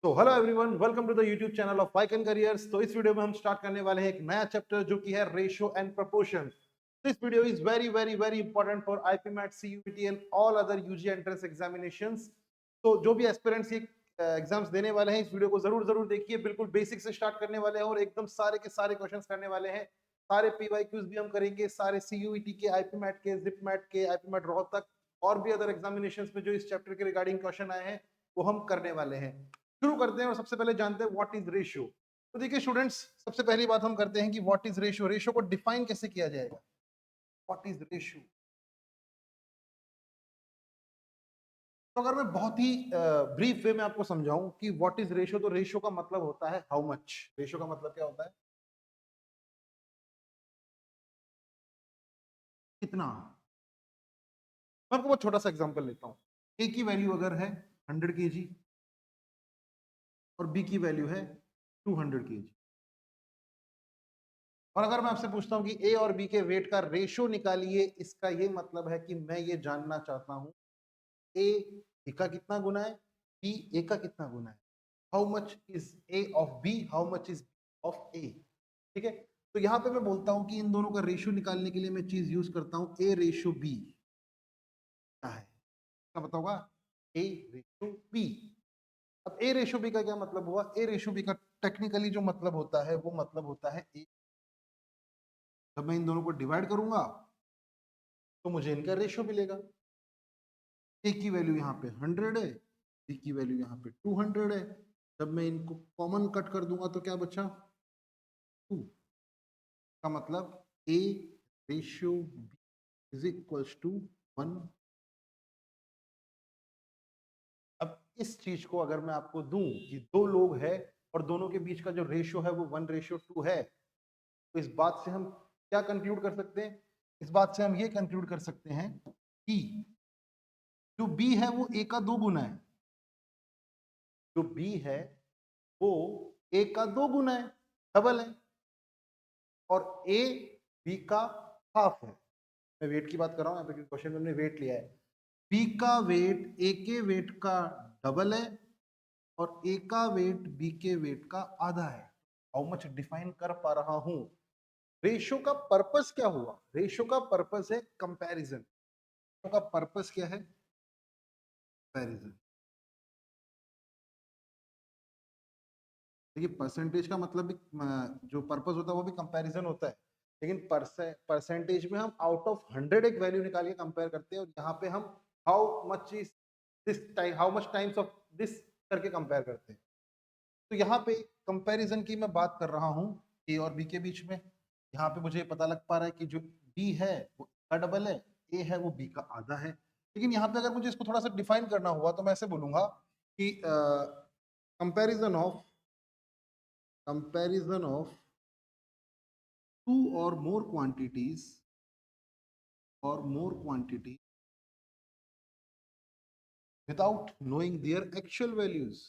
तो hello everyone, welcome to the YouTube channel of Vaikan careers. तो इस वीडियो में हम स्टार्ट करने वाले हैं एक नया चैप्टर जो कि है ratio and proportion. This video is very very very important for IPMAT, CUET and all other UG entrance examinations. तो जो भी एस्पिरेंट्स ये एग्जाम्स देने वाले हैं, इस वीडियो को जरूर जरूर देखिए। बिल्कुल बेसिक से स्टार्ट करने वाले हैं और एकदम सारे के सारे क्वेश्चंस करने वाले हैं। सारे पीवाईक्यूज भी हम करेंगे, सारे सीयूईटी के, आईपीमैट के, जिपमैट के, आईपीमैट रोहतक और भी अदर एग्जामिनेशंस में जो इस चैप्टर के रिगार्डिंग क्वेश्चन आए हैं वो हम करने वाले हैं। शुरू करते हैं और सबसे पहले जानते हैं व्हाट इज रेशियो। तो देखिए स्टूडेंट्स, सबसे पहली बात हम करते हैं कि व्हाट इज रेशियो। रेशियो को डिफाइन कैसे किया जाएगा? What is ratio? तो अगर मैं बहुत ही ब्रीफ वे में आपको समझाऊं कि व्हाट इज रेशियो, तो रेशियो का मतलब होता है हाउ मच। रेशियो का मतलब क्या होता है? कितना। मैं आपको बहुत छोटा सा एग्जांपल लेता हूं। ए की वैल्यू अगर है 100 kg और बी की वैल्यू है 200 kg, और अगर मैं आपसे पूछता हूं कि ए और बी के वेट का रेशियो निकालिए, इसका ये मतलब है कि मैं ये जानना चाहता हूं ए बी का कितना गुना है, बी ए का कितना गुना है। How much is A of B, how much is of A. ठीक है। तो यहां पे मैं बोलता हूं कि इन दोनों का रेशियो निकालने के लिए मैं चीज यूज करता हूं ए रेशियो बी। क्या है? क्या पता होगा? A ratio B. अब ए रेशियो बी का क्या मतलब हुआ? ए रेशियो बी का टेक्निकली जो मतलब होता है वो मतलब होता है ए। जब मैं इन दोनों को डिवाइड करूंगा तो मुझे इनका रेशियो मिलेगा। ए की वैल्यू यहाँ पे 100 है, बी की वैल्यू यहाँ पे 200 है। जब मैं इनको कॉमन कट कर दूंगा तो क्या बचा? 2 का मतलब A ratio B is equals to 1। अब इस चीज को अगर मैं आपको दूं कि दो लोग हैं और दोनों के बीच का जो रेशियो है वो 1:2 है, तो इस बात से हम क्या कंक्लूड कर सकते हैं? इस बात से हम ये कंक्लूड कर सकते हैं कि जो बी है वो ए का 2 गुना है। जो बी है वो ए का 2 गुना है, डबल है। और ए बी का हाफ है। मैं वेट की बात कर रहा हूं यहाँ पे, क्वेश्चन में हमने वेट लिया है। बी का वेट ए के वेट का डबल है और ए का वेट बी के वेट का आधा है। हाउ मच डिफाइन कर पा रहा हूं। रेशियो का पर्पस क्या हुआ? रेशियो का पर्पस है कंपैरिजन। का पर्पस क्या है? कंपैरिजन। देखिए परसेंटेज का मतलब भी जो पर्पस होता है वो भी कंपैरिजन होता है। लेकिन परसेंटेज में हम आउट ऑफ 100 एक वैल्यू निकाल के कंपेयर करते हैं और यहाँ पे हम how much is this time, how much times of this करके कंपेयर करते हैं। तो यहाँ पे कंपैरिजन की मैं बात कर रहा हूँ ए और बी के बीच में। यहाँ पे मुझे पता लग पा रहा है कि जो बी है वो का डबल है, ए है वो बी का आधा है। लेकिन यहाँ पे अगर मुझे इसको थोड़ा सा डिफाइन करना हुआ तो मैं ऐसे बोलूंगा कि comparison of two or more quantity without knowing their actual values.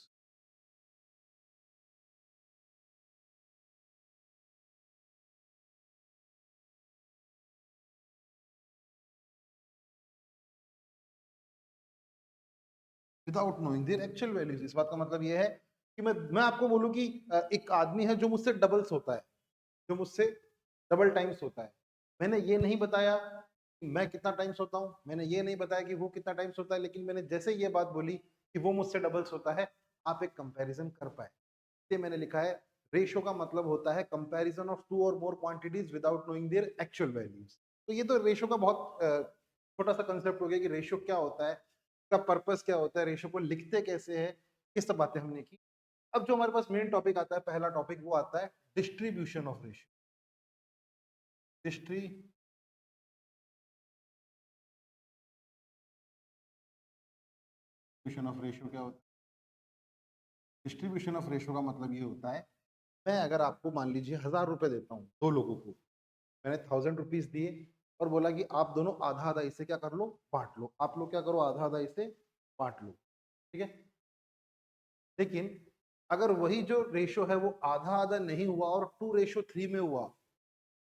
Without knowing their actual values. इस बात का मतलब यह है कि मैं आपको बोलूं कि एक आदमी है जो मुझसे डबल सोता है, जो मुझसे डबल टाइम सोता है। मैंने ये नहीं बताया कि मैं कितना टाइम सोता हूँ, मैंने ये नहीं बताया कि वो कितना टाइम सोता है, लेकिन मैंने जैसे ये बात बोली कि वो मुझसे डबल सोता है, आप एक कंपैरिजन कर पाए। ये मैंने लिखा है रेशियो का मतलब होता है कंपैरिजन ऑफ टू और more quantities without knowing their actual values. तो ये तो रेशियो का बहुत छोटा सा कंसेप्ट हो गया कि रेशियो क्या होता है, उसका पर्पस क्या होता है, रेशियो को लिखते कैसे है, ये सब बातें हमने की। अब जो हमारे पास मेन टॉपिक आता है, पहला टॉपिक, वो आता है distribution of ratio. Distribution of ratio क्या होता है? डिस्ट्रीब्यूशन ऑफ रेशियो का मतलब ये होता है, मैं अगर आपको मान लीजिए 1000 रुपए देता हूँ दो लोगों को, मैंने 1000 रुपीज दिए और बोला कि आप दोनों आधा आधा इसे क्या कर लो, बांट लो। आप लोग क्या करो, आधा आधा इसे बांट लो। ठीक है। लेकिन अगर वही जो रेशो है वो आधा आधा नहीं हुआ और 2:3 में हुआ,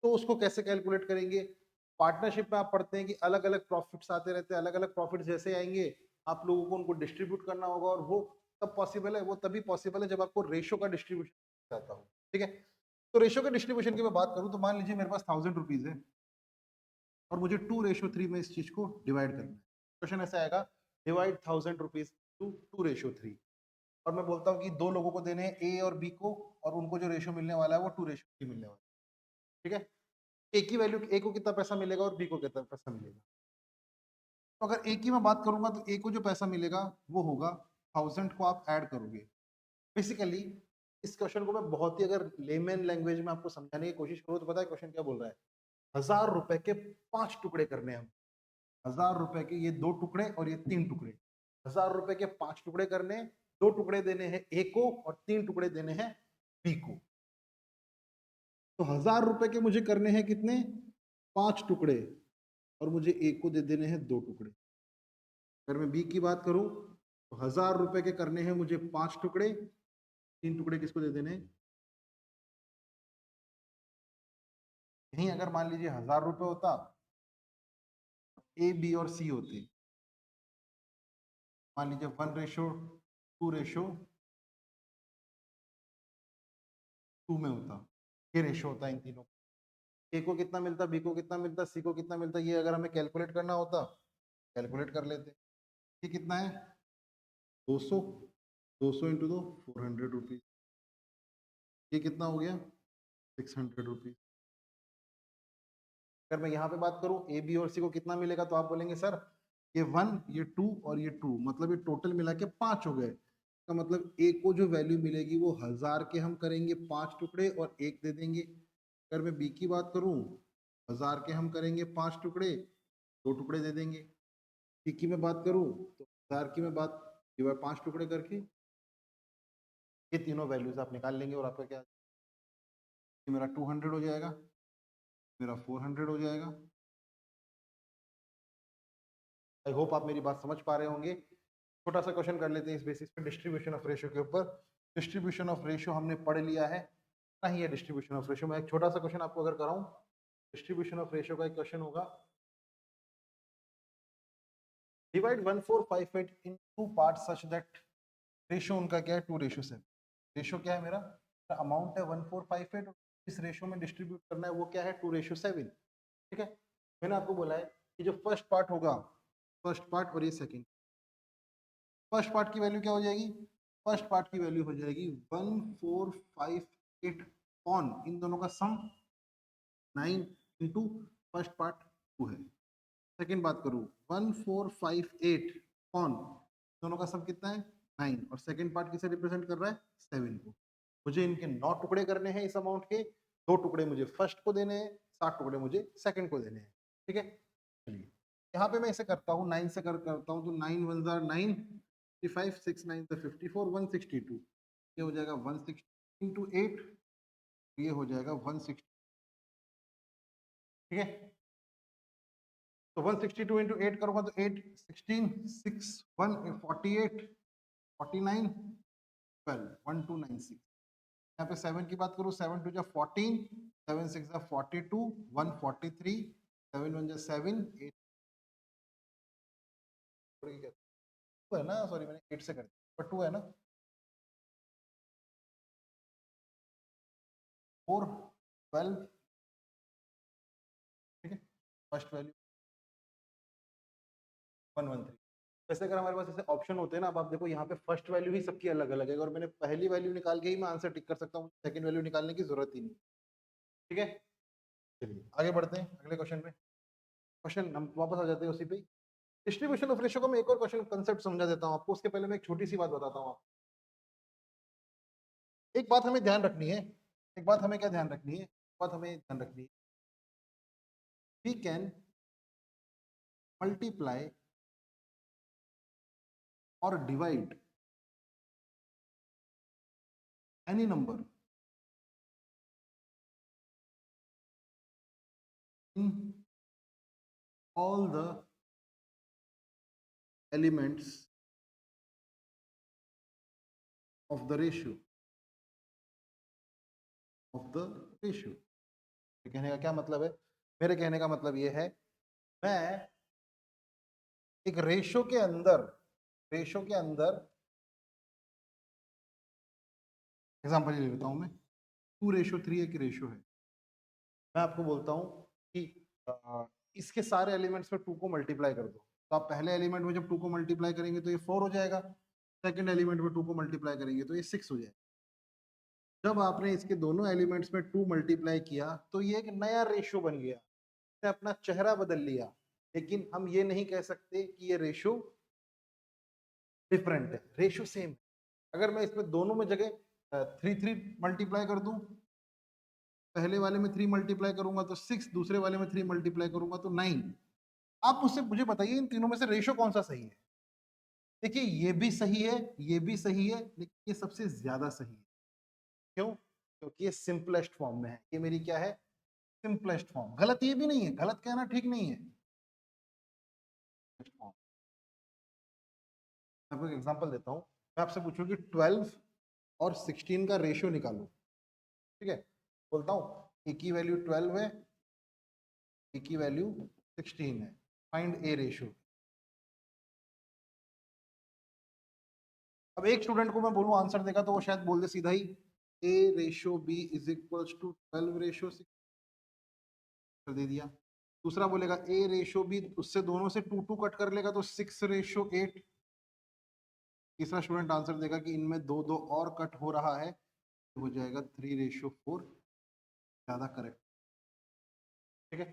तो उसको कैसे कैलकुलेट करेंगे? पार्टनरशिप में आप पढ़ते हैं कि अलग अलग प्रॉफिट्स आते रहते हैं, अलग अलग प्रॉफिट जैसे आएंगे आप लोगों को उनको डिस्ट्रीब्यूट करना होगा और वो तब पॉसिबल है, वो तभी पॉसिबल है जब आपको रेशो का डिस्ट्रीब्यूशन आता हो, ठीक है। तो रेशो के डिस्ट्रीब्यूशन की मैं बात करूं तो मान लीजिए मेरे पास 1000 रुपीज है और मुझे 2:3 में इस चीज को डिवाइड करना है। क्वेश्चन ऐसा आएगा, डिवाइड 1000 रुपीज टू 2:3, और मैं बोलता हूँ कि दो लोगों को देने हैं, ए और बी को, और उनको जो रेशो मिलने वाला है वो 2:3 मिलने वाला है, ठीक है। ए की वैल्यू, ए को कितना पैसा मिलेगा और बी को कितना पैसा मिलेगा। तो अगर ए की मैं बात करूंगा तो ए को जो पैसा मिलेगा वो होगा 1000 को आप ऐड करोगे। बेसिकली इस क्वेश्चन को मैं बहुत ही अगर लेमन लैंग्वेज में आपको समझाने की कोशिश करूँ तो पता है क्वेश्चन क्या बोल रहा है, 1000 रुपए के 5 टुकड़े करने हैं। 1000 रुपए के ये 2 टुकड़े और ये 3 टुकड़े, 1000 रुपए के 5 टुकड़े करने, 2 टुकड़े देने हैं ए को और 3 टुकड़े देने हैं बी को। तो 1000 रुपए के मुझे करने हैं कितने, 5 टुकड़े, और मुझे ए को दे देने हैं 2 टुकड़े। अगर मैं बी की बात करूं तो 1000 रुपए के करने हैं मुझे 5 टुकड़े, 3 टुकड़े किसको दे देने हैं। यहीं अगर मान लीजिए 1000 रुपए होता, ए बी और सी होते, मान लीजिए 1:2:2 में होता, ये रेशो होता इन तीनों। ए को कितना मिलता, बी को कितना मिलता, सी को कितना मिलता, ये अगर हमें कैलकुलेट करना होता कैलकुलेट कर लेते। ये कितना है 200, 200 इंटू 2 400 रुपीज, ये कितना हो गया 600 रुपीज। अगर मैं यहाँ पे बात करूँ ए बी और सी को कितना मिलेगा तो आप बोलेंगे सर ये 1 ये 2 और ये 2, मतलब ये टोटल मिला के 5 हो गए। का मतलब ए को जो वैल्यू मिलेगी वो 1000 के हम करेंगे 5 टुकड़े और 1 दे देंगे। अगर मैं बी की बात करूँ 1000 के हम करेंगे 5 टुकड़े, 2 टुकड़े दे देंगे। सी की मैं बात करूँ तो 1000 की मैं बात 5 टुकड़े करके, ये तीनों वैल्यूज आप निकाल लेंगे और आपका क्या, मेरा 200 हो जाएगा, मेरा 400 हो जाएगा। आई होप आप मेरी बात समझ पा रहे होंगे। छोटा सा क्वेश्चन कर लेते हैं इस बेसिस पे डिस्ट्रीब्यूशन ऑफ रेशियो के ऊपर। डिस्ट्रीब्यूशन ऑफ रेशियो हमने पढ़ लिया है, नहीं है डिस्ट्रीब्यूशन ऑफ रेशियो। मैं एक छोटा सा क्वेश्चन आपको अगर कराऊं, डिस्ट्रीब्यूशन ऑफ रेशियो का एक क्वेश्चन होगा, divide 1458 into part such that, ratio उनका क्या है 2:7। रेशियो क्या है मेरा, अमाउंट है 1458, इस रेशियो में डिस्ट्रीब्यूट करना है वो क्या है 2:7, ठीक है। मैंने आपको बोला है कि जो फर्स्ट पार्ट होगा, फर्स्ट पार्ट और ये सेकंड, फर्स्ट पार्ट की वैल्यू क्या हो जाएगी, फर्स्ट पार्ट की वैल्यू हो जाएगी 1458 ऑन, इन दोनों का सम 9 इंटू फर्स्ट पार्ट 2 है। सेकंड बात करूं 1458 ऑन, दोनों का सम कितना है 9, और सेकंड पार्ट किसे रिप्रेजेंट कर रहा है 7 को। मुझे इनके 9 टुकड़े करने हैं इस अमाउंट के, 2 टुकड़े मुझे फर्स्ट को देने हैं, 7 टुकड़े मुझे सेकंड को देने हैं, ठीक है। चलिए यहाँ पे मैं इसे करता हूँ 9 से करता हूँ तो 9 1 जार 9, 55 6 9 54 162, ये हो जाएगा 160 इंटू 8, ये हो जाएगा 160, ठीक है। तो 162 इंटू 8 करूंगा तो 8 16 6 1 48 49 12 1296। यहाँ पे 7 की बात करूँ 7 2 जा 14, 7 6 जा 42 143, 7 1 जा 7 8 है ना, सॉरी मैंने 8 से कर दिया पर 2 है ना, 4 12, ठीक है। First value 113। वैसे अगर हमारे पास ऐसे ऑप्शन होते हैं ना, अब आप देखो यहाँ पे फर्स्ट वैल्यू ही सबकी अलग अलग है, और मैंने पहली वैल्यू निकाल के ही मैं आंसर टिक कर सकता हूँ, सेकंड वैल्यू निकालने की जरूरत ही नहीं, ठीक है। चलिए आगे बढ़ते हैं अगले क्वेश्चन पे। क्वेश्चन हम वापस आ जाते हैं उसी पे। डिस्ट्रीब्यूशन ऑफ रेशियो को मैं एक और क्वेश्चन कंसेप्ट समझा देता हूँ आपको, उसके पहले मैं एक छोटी सी बात बताता हूँ आपको। एक बात हमें ध्यान रखनी है, एक बात हमें क्या ध्यान रखनी है, एक बात हमें ध्यान रखनी है, वी कैन मल्टीप्लाई और divide any number in all the elements of the ratio of the ratio। कहने का क्या मतलब है, मेरे कहने का मतलब ये है, मैं एक रेशियो के अंदर एग्जाम्पल ले लेता हूँ मैं, 2:3 एक रेशो है। मैं आपको बोलता हूँ कि इसके सारे एलिमेंट्स में 2 को मल्टीप्लाई कर दो, तो आप पहले एलिमेंट में जब 2 को मल्टीप्लाई करेंगे तो ये 4 हो जाएगा, सेकंड एलिमेंट में 2 को मल्टीप्लाई करेंगे तो ये 6 हो जाएगा। जब आपने इसके दोनों एलिमेंट्स में 2 मल्टीप्लाई किया तो ये एक नया रेशो बन गया, इसने अपना चेहरा बदल लिया, लेकिन हम ये नहीं कह सकते कि ये रेशो डिफरेंट है, रेशो सेम है। अगर मैं इसमें दोनों में जगह 3 मल्टीप्लाई कर दूं, पहले वाले में 3 मल्टीप्लाई करूंगा तो 6, दूसरे वाले में 3 मल्टीप्लाई करूंगा तो 9। आप मुझसे मुझे बताइए इन तीनों में से रेशो कौन सा सही है? देखिए ये भी सही है, ये भी सही है, लेकिन ये सबसे ज्यादा सही है। क्यों? क्योंकि ये सिंपलेस्ट फॉर्म में है। ये मेरी क्या है? Simplest form. गलत ये भी नहीं है, गलत कहना ठीक नहीं है। मैं आपको एक एग्जांपल देता हूं। मैं आपसे पूछूं कि 12 और 16 का रेशियो निकालो, ठीक है? बोलता हूं ए की वैल्यू 12 है, ए की वैल्यू 16 है, फाइंड ए रेशियो। अब एक स्टूडेंट को मैं बोलूं आंसर देगा तो वो शायद बोल दे सीधा ही A ratio B is equals to 12 ratio 6, दे दिया। दूसरा बोलेगा ए रेशियो बी, उससे दोनों से 2 कट कर लेगा तो 6 रेशियो 8। तीसरा स्टूडेंट आंसर देगा कि इनमें 2 और कट हो रहा है, तो हो जाएगा 3 रेशियो 4, ज्यादा करेक्ट। ठीक है,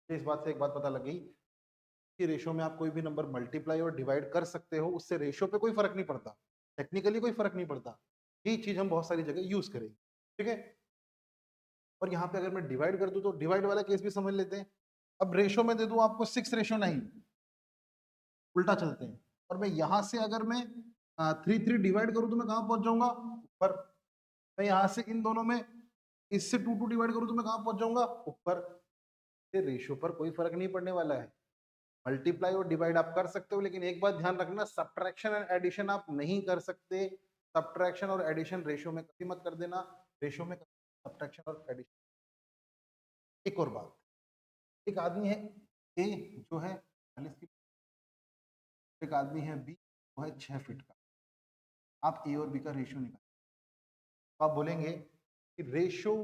तो इस बात से एक बात पता लग गई कि रेशियो में आप कोई भी नंबर मल्टीप्लाई और डिवाइड कर सकते हो, उससे रेशियो पे कोई फर्क नहीं पड़ता, टेक्निकली कोई फर्क नहीं पड़ता। ये चीज हम बहुत सारी जगह यूज करेंगे, ठीक है? और यहाँ पे अगर मैं डिवाइड कर दूं तो डिवाइड वाला केस भी समझ लेते हैं। अब रेशियो में दे दूं आपको 6:9, उल्टा चलते हैं। और मैं यहाँ से अगर मैं 3 डिवाइड करूं तो मैं कहाँ पहुंच जाऊंगा? ऊपर। मैं यहाँ से इन दोनों में इससे 2 डिवाइड करूं तो मैं कहाँ पहुंच जाऊंगा? ऊपर। रेशियो पर कोई फर्क नहीं पड़ने वाला है। मल्टीप्लाई और डिवाइड आप कर सकते हो, लेकिन एक बात ध्यान रखना, सब्ट्रैक्शन एंड एडिशन आप नहीं कर सकते। सब्ट्रैक्शन और एडिशन रेशियो में कभी मत कर देना, रेशियो में सब्ट्रैक्शन और एडिशन। एक और बात, एक आदमी है ए जो है 40 की, एक आदमी है बी वो है 6 फीट का। आप ए और बी का रेशियो निकाल, तो आप बोलेंगे कि रेशियो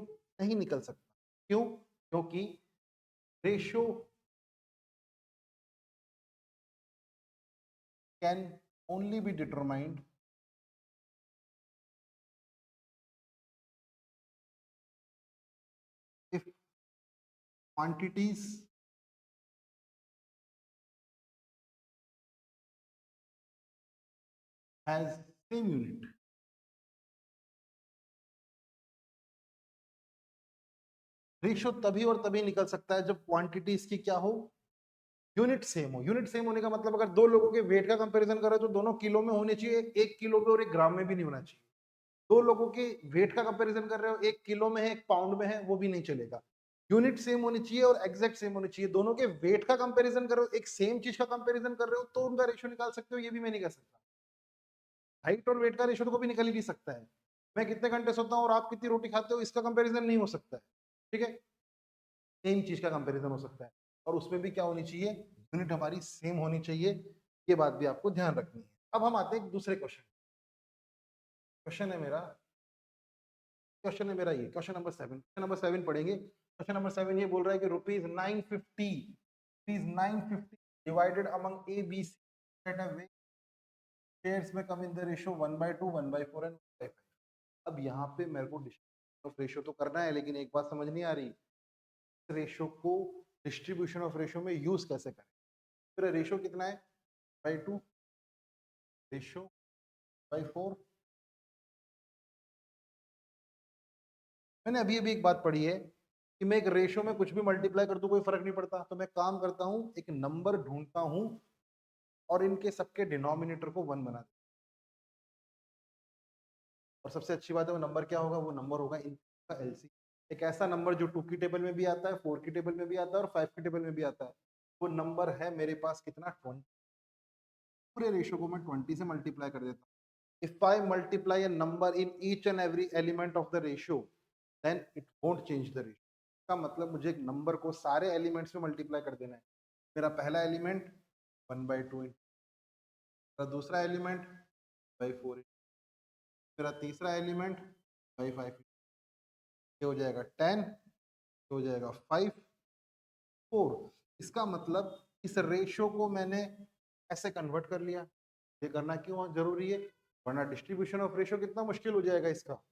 नहीं निकल सकता। क्यों? क्योंकि ratio can only be determined if quantities has same unit. Ratio तभी और तभी निकल सकता है जब क्वांटिटीज की क्या हो? यूनिट सेम हो। यूनिट सेम होने का मतलब अगर दो लोगों के वेट का कंपैरिजन करें तो दोनों किलो में होने चाहिए, 1 किलो पे और 1 ग्राम में भी नहीं होना चाहिए। दो लोगों के वेट का कंपैरिजन कर रहे हो, 1 किलो में है 1 पाउंड में है, वो भी नहीं चलेगा। यूनिट सेम होनी चाहिए और एग्जैक्ट सेम होनी चाहिए। दोनों के वेट का कंपैरिजन कर रहे हो, एक सेम चीज का कंपैरिजन कर रहे हो, तो उनका रेशियो निकाल सकते हो, ये भी मैं नहीं कर सकता। हाइट और वेट का रेशियो तो कभी निकल ही नहीं सकता है। मैं कितने घंटे सोता हूँ और आप कितनी रोटी खाते हो, इसका कंपैरिजन नहीं हो सकता है। ठीक है, सेम चीज का कंपैरिजन हो सकता है, और उसमें भी क्या होनी चाहिए? यूनिट हमारी सेम होनी चाहिए। ये बात भी आपको ध्यान रखनी है। अब हम आते हैं दूसरे क्वेश्चन। क्वेश्चन है मेरा, क्वेश्चन है मेरा ये क्वेश्चन नंबर 7। क्वेश्चन नंबर 7 पढ़ेंगे। क्वेश्चन नंबर 7 ये बोल रहा है कि rupees 950 divided among A B C at a way shares में come in the ratio 1/2, 1/4 and 1/5। अब यहाँ पे मेरे को डिस्ट्रीब्यूशन ऑफ रेशियो तो करना है, लेकिन एक बात समझ नहीं आ रही, रेशियो को डिस्ट्रीब्यूशन ऑफ रेशियो में यूज कैसे करें। फिर रेशियो कितना है? 2 रेशियो 4। मैंने अभी अभी एक बात पढ़ी है कि मैं एक रेशियो में कुछ भी मल्टीप्लाई कर दूं कोई फर्क नहीं पड़ता, तो मैं काम करता हूं, एक नंबर ढूंढता हूं और इनके सबके डिनोमिनेटर को 1 बना देता हूं। और सबसे अच्छी बात है वो नंबर क्या होगा? वो नंबर होगा इनका एलसी। एक ऐसा नंबर जो 2 की टेबल में भी आता है, 4 की टेबल में भी आता है और 5 की टेबल में भी आता है। वो नंबर है मेरे पास कितना? 20। पूरे रेशियो को मैं 20 से मल्टीप्लाई कर देता हूँ। If I multiply a number in each and every element of the ratio, then it won't change the ratio. का मतलब मुझे एक नंबर को सारे एलिमेंट्स में मल्टीप्लाई कर देना है। मेरा पहला एलिमेंट 1/2, मेरा दूसरा एलिमेंट 4, मेरा तीसरा एलिमेंट बाई 5, ये हो जाएगा 10, ये हो जाएगा 5, 4। इसका मतलब इस रेशो को मैंने ऐसे कन्वर्ट कर लिया। ये करना क्यों जरूरी है, वरना डिस्ट्रीब्यूशन ऑफ रेशो कितना मुश्किल हो जाएगा इसका।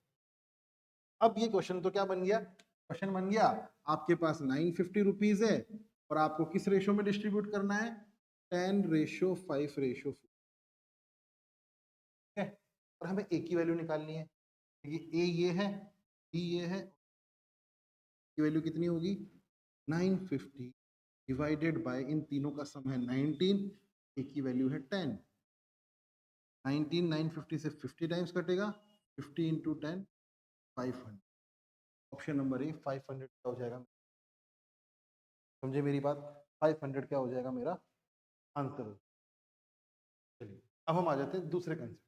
अब ये क्वेश्चन तो क्या बन गया, क्वेश्चन बन गया आपके पास 950 रुपीज है और आपको किस रेशो में डिस्ट्रीब्यूट करना है, 10:5:4, ठीक है। और हमें ए की वैल्यू निकालनी है, ये है, बी ये है, की वैल्यू कितनी होगी 950 डिवाइडेड बाय, इन तीनों का सम है 19, ए की वैल्यू है 10। 19 950 से 50 टाइम्स कटेगा, 50 इंटू 10 500। ऑप्शन नंबर ए 500 क्या हो जाएगा, समझे मेरी बात, 500 क्या हो जाएगा मेरा आंसर। चलिए अब हम आ जाते हैं दूसरे कंसेप्ट,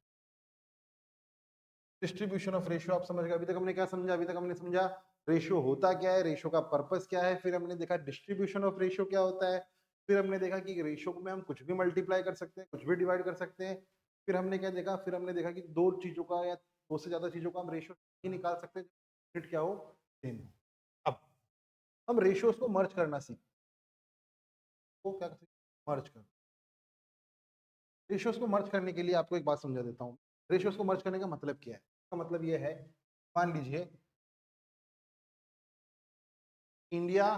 डिस्ट्रीब्यूशन ऑफ रेशियो। आप समझ गए, अभी तक हमने क्या समझा, अभी तक हमने समझा रेशियो होता क्या है, रेशियो का पर्पस क्या है, फिर हमने देखा डिस्ट्रीब्यूशन ऑफ रेशियो क्या होता है, फिर हमने देखा कि रेशियो में हम कुछ भी मल्टीप्लाई कर सकते हैं, कुछ भी डिवाइड कर सकते हैं। फिर हमने क्या देखा, फिर हमने देखा कि दो चीजों का या दो से ज्यादा चीजों का हम रेशियो नहीं निकाल सकते यूनिट क्या हो, सेम। अब हम रेशियोज को मर्ज करना सीख, वो क्या मर्ज कर, रेशियोज को मर्ज करने के लिए आपको एक बात समझा देता हूँ। रेशियोज को मर्ज करने का मतलब क्या है, इसका मतलब ये है, मान लीजिए इंडिया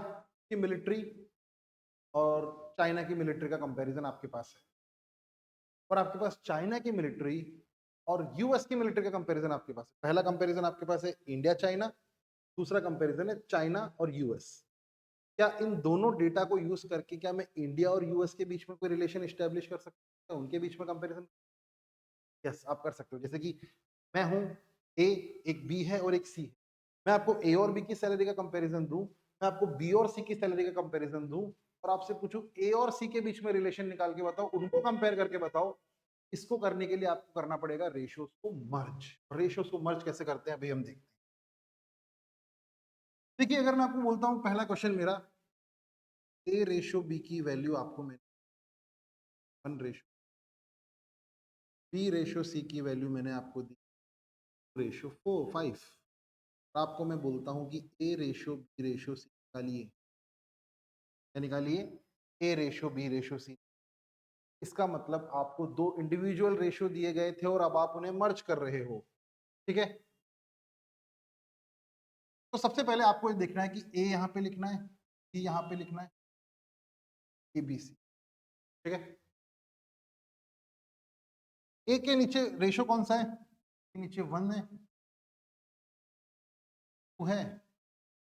की मिलिट्री और चाइना की मिलिट्री का कंपैरिजन आपके पास है, और आपके पास चाइना की मिलिट्री और यूएस की मिलिट्री का कंपैरिजन आपके पास है। पहला कंपैरिजन आपके पास है इंडिया चाइना, दूसरा कंपैरिजन है चाइना और यूएस। क्या इन दोनों डेटा को यूज करके क्या मैं इंडिया और यूएस के बीच में कोई रिलेशन एस्टेब्लिश कर सकता हूँ, उनके बीच में कंपैरिजन? यस, आप कर सकते हो। जैसे कि मैं हूं ए, एक बी है और एक सी है, मैं आपको ए और बी की सैलरी का कंपैरिजन दूं, मैं आपको बी और सी की सैलरी का कंपैरिजन दूं और आपसे पूछूं ए और सी के बीच में रिलेशन निकाल के बताओ, उनको कंपेयर करके बताओ। इसको करने के लिए आपको करना पड़ेगा रेशियोज को मर्ज। रेशियोज को मर्ज कैसे करते हैं अभी हम देखते हैं। देखिए अगर मैं आपको बोलता हूं, पहला क्वेश्चन मेरा, ए रेशियो बी की वैल्यू आपको मैंने 1 रेशियो, बी रेशियो सी की वैल्यू मैंने आपको दी रेशियो 5। आपको मैं बोलता हूं कि A ratio B ratio C निकालिए, क्या निकालिए, A ratio B ratio C. इसका मतलब आपको दो इंडिविजुअल रेशियो दिए गए थे और अब आप उन्हें मर्ज कर रहे हो, ठीक है। तो सबसे पहले आपको ये देखना है कि ए यहां पे लिखना है, सी यहां पे लिखना है, ए बी सी, ठीक है। ए के नीचे रेशियो कौन सा है, के नीचे 1 है, 2 है,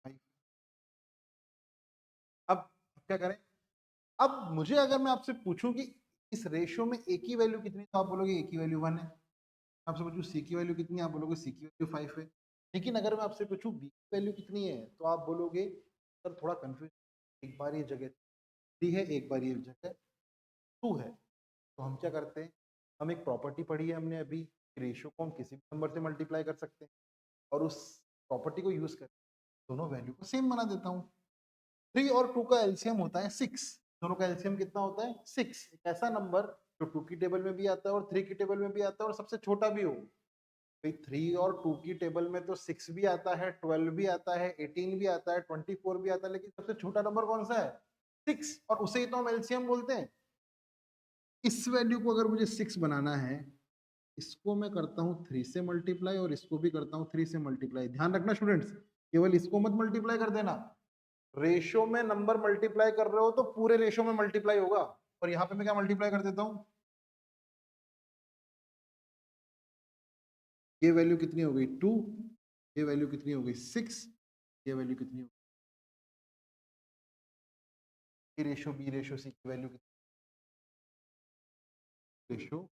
5। अब क्या करें, अब मुझे अगर मैं आपसे पूछूं कि इस रेशियो में ए की वैल्यू कितनी, तो आप बोलोगे ए की वैल्यू 1 है। आपसे पूछूं सी की वैल्यू कितनी है, आप बोलोगे सी की वैल्यू 5 है। लेकिन अगर मैं आपसे पूछूं बी की वैल्यू कितनी है, तो आप बोलोगे सर थोड़ा कंफ्यूज, एक बार ये जगह 3 है, एक बार ये जगह 2 है। तो हम क्या करते हैं, हम एक प्रॉपर्टी पढ़ी है हमने अभी, रेशियो को हम किसी भी नंबर से मल्टीप्लाई कर सकते हैं और उस प्रॉपर्टी को यूज कर दोनों वैल्यू को सेम बना देता हूँ। 3 और 2 का एलसीएम होता है 6, दोनों का एलसीएम कितना होता है 6। एक ऐसा नंबर जो 2 की टेबल में भी आता है और 3 की टेबल में भी आता है और सबसे छोटा भी हो। भाई 3 और 2 की टेबल में तो 6 भी आता है, 12 भी आता है, 18 भी आता है, 24 भी आता है, लेकिन सबसे छोटा नंबर कौन सा है 6, और उसे ही तो हम एलसीएम बोलते हैं। इस वैल्यू को अगर मुझे 6 बनाना है, इसको मैं करता हूँ 3 से मल्टीप्लाई और इसको भी करता हूँ 3 से मल्टीप्लाई। ध्यान रखना स्टूडेंट्स, केवल इसको मत मल्टीप्लाई कर देना, रेशो में नंबर मल्टीप्लाई कर रहे हो तो पूरे रेशो में मल्टीप्लाई होगा। और यहां पे मैं क्या मल्टीप्लाई कर देता हूं, ये वैल्यू कितनी हो गई 2, ये वैल्यू कितनी हो गई 6, ये वैल्यू कितनी हो गई, रेशो बी रेशो सी की वैल्यू कितनी, रेशो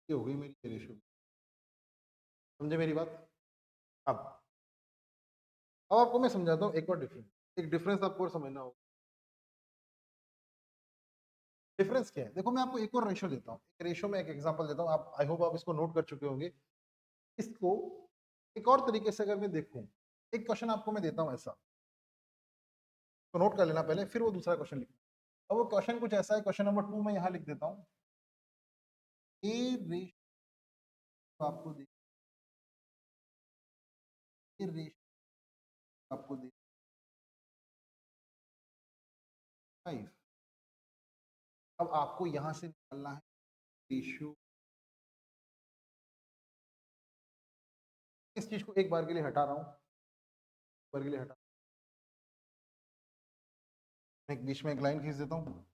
ये हो गई मेरी रेशो। समझे मेरी बात। अब आपको मैं समझाता हूँ एक और डिफरेंस, एक डिफरेंस आपको और समझना होगा। डिफरेंस क्या है, देखो मैं आपको एक और रेशो देता हूँ, एक रेशो में एक एग्जांपल देता हूँ, आप आई होप आप इसको नोट कर चुके होंगे। इसको एक और तरीके से अगर मैं देखूं, एक क्वेश्चन आपको मैं देता हूँ ऐसा, तो नोट कर लेना पहले, फिर वो दूसरा क्वेश्चन लिखना। अब वो क्वेश्चन कुछ ऐसा है, क्वेश्चन नंबर 2 में यहाँ लिख देता हूँ, ए रेशियो आपको दे, ए रेशियो आपको दे 5। अब आपको यहां से निकालना है रेशियो। इस चीज को एक बार के लिए हटा रहा हूं, एक बार के लिए हटा, मैं एक बीच में एक लाइन खींच देता हूँ।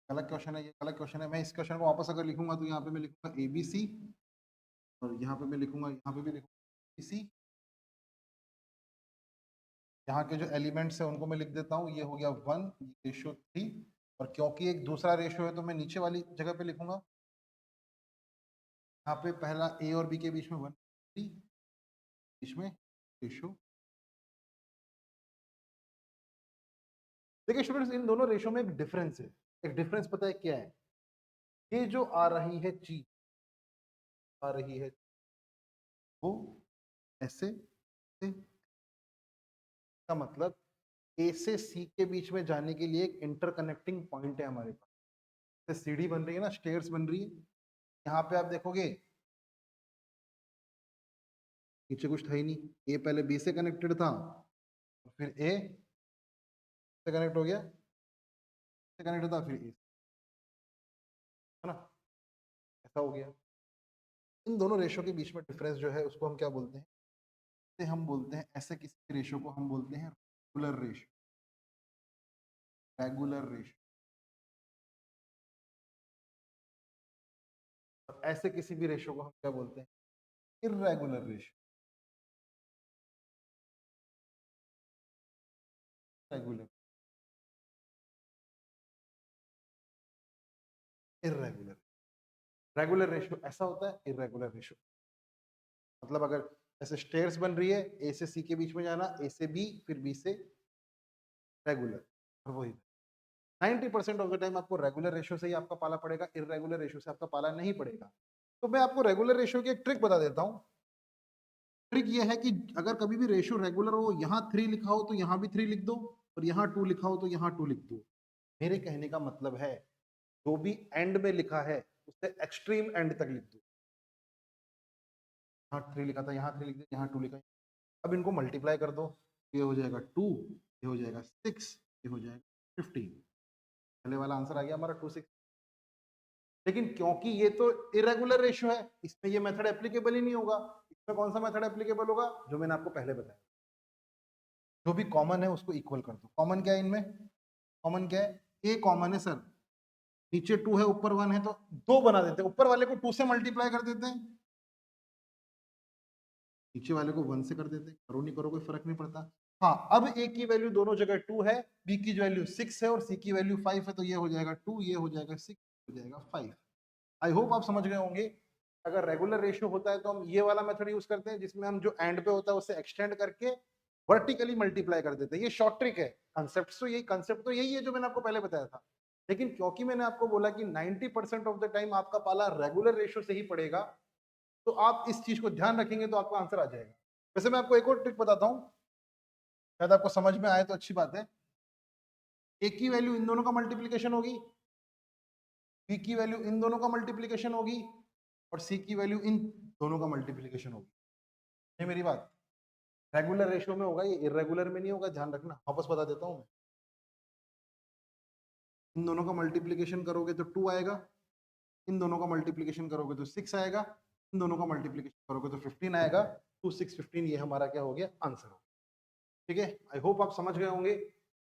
अलग क्वेश्चन है, ये अलग क्वेश्चन है। मैं इस क्वेश्चन को वापस अगर लिखूंगा तो यहाँ पे मैं लिखूंगा ABC, और यहाँ पे मैं लिखूंगा, यहाँ पे भी लिखूंगा ABC। यहाँ के जो एलिमेंट्स है उनको मैं लिख देता हूँ, ये हो गया 1, रेशियो 3, और क्योंकि एक दूसरा रेशियो है तो मैं नीचे वाली जगह पे लिखूंगा। यहाँ पे पहला A और B के बीच में 1, 3, बीच में रेशियो। देखिए स्टूडेंट्स, इन दोनों रेशियो में एक डिफरेंस है। एक डिफरेंस पता है क्या है? ये जो आ रही है चीज, आ रही है वो ऐसे का मतलब ए से सी के बीच में जाने के लिए एक इंटरकनेक्टिंग पॉइंट है हमारे पास। सीढ़ी बन रही है ना, स्टेयर्स बन रही है। यहाँ पे आप देखोगे नीचे कुछ था ही नहीं, ए पहले बी से कनेक्टेड था, फिर ए से कनेक्ट हो गया, से कनेक्टेड था, फिर ए, है ना, ऐसा हो गया। इन दोनों रेशो के बीच में डिफरेंस जो है उसको हम क्या बोलते हैं? हम बोलते हैं, ऐसे किसी रेशो को हम बोलते हैं रेगुलर रेशो। Regular ratio. और ऐसे किसी भी रेशो को हम क्या बोलते हैं? Irregular ratio. Regular, irregular. Regular ratio ऐसा होता है, इर्रेगुलर रेशो मतलब अगर ऐसे स्टेयर्स बन रही है, ए से सी के बीच में जाना, ए से बी, फिर बी से रेगुलर, और वही 90% ऑफ द टाइम आपको रेगुलर रेशियो से ही आपका पाला पड़ेगा, इररेगुलर रेशियो से आपका पाला नहीं पड़ेगा। तो मैं आपको रेगुलर रेशियो की एक ट्रिक बता देता हूँ। ट्रिक ये है कि अगर कभी भी रेशियो रेगुलर हो, यहाँ 3 लिखा हो तो यहाँ भी 3 लिख दो, और यहाँ 2 लिखा हो तो यहाँ 2 लिख दो। मेरे कहने का मतलब है जो भी एंड में लिखा है उससे एक्सट्रीम एंड तक लिख दो। यहाँ 3 लिखा था, यहाँ 3 लिख दिया, यहाँ 2 लिखा। अब इनको मल्टीप्लाई कर दो, ये हो जाएगा 2, ये हो जाएगा 6, ये हो जाएगा 15। पहले वाला आंसर आ गया हमारा 2, 6। लेकिन क्योंकि ये तो इरेगुलर रेशियो है, इसमें ये मेथड एप्लीकेबल ही नहीं होगा। इसमें कौन सा मेथड एप्लीकेबल होगा? जो मैंने आपको पहले बताया, जो भी कॉमन है उसको इक्वल कर दो। कॉमन क्या है इनमें? कॉमन क्या है? ए कॉमन है सर, नीचे 2 है ऊपर 1 है, तो 2 बना देते हैं, ऊपर वाले को 2 से मल्टीप्लाई कर देते हैं, नीचे वाले को 1 से कर देते हैं। करो नहीं करो कोई फर्क नहीं पड़ता। हाँ, अब ए की वैल्यू दोनों जगह 2 है, बी की वैल्यू 6 है और सी की वैल्यू 5 है, तो ये हो जाएगा 2, ये हो जाएगा 6, हो जाएगा 5। आई होप आप समझ गए होंगे। अगर रेगुलर रेशियो होता है तो हम ये वाला मेथड यूज करते हैं, जिसमें हम जो एंड पे होता है उसे एक्सटेंड करके वर्टिकली मल्टीप्लाई कर देते हैं। ये शॉर्ट ट्रिक है। कंसेप्ट तो यही है जो मैंने आपको पहले बताया था। लेकिन क्योंकि मैंने आपको बोला कि 90% ऑफ द टाइम आपका पाला रेगुलर रेशियो से ही पड़ेगा, तो आप इस चीज को ध्यान रखेंगे तो आपका आंसर आ जाएगा। वैसे मैं आपको एक और ट्रिक बताता हूँ, शायद आपको समझ में आए तो अच्छी बात है। एक की वैल्यू इन दोनों का मल्टीप्लीकेशन होगी, बी की वैल्यू इन दोनों का मल्टीप्लीकेशन होगी, और सी की वैल्यू इन दोनों का मल्टीप्लीकेशन होगी। ये मेरी बात रेगुलर रेशियो में होगा, ये इरेगुलर में नहीं होगा, ध्यान रखना। वापस बता देता हूँ मैं। इन दोनों का मल्टीप्लीकेशन करोगे तो 2 आएगा, इन दोनों का मल्टीप्लीकेशन करोगे तो 6 आएगा, इन दोनों का मल्टीप्लीकेशन करोगे तो 15 आएगा। 2, 6, 15 ये हमारा क्या हो गया? आंसर हो। ठीक है, आई होप आप समझ गए होंगे।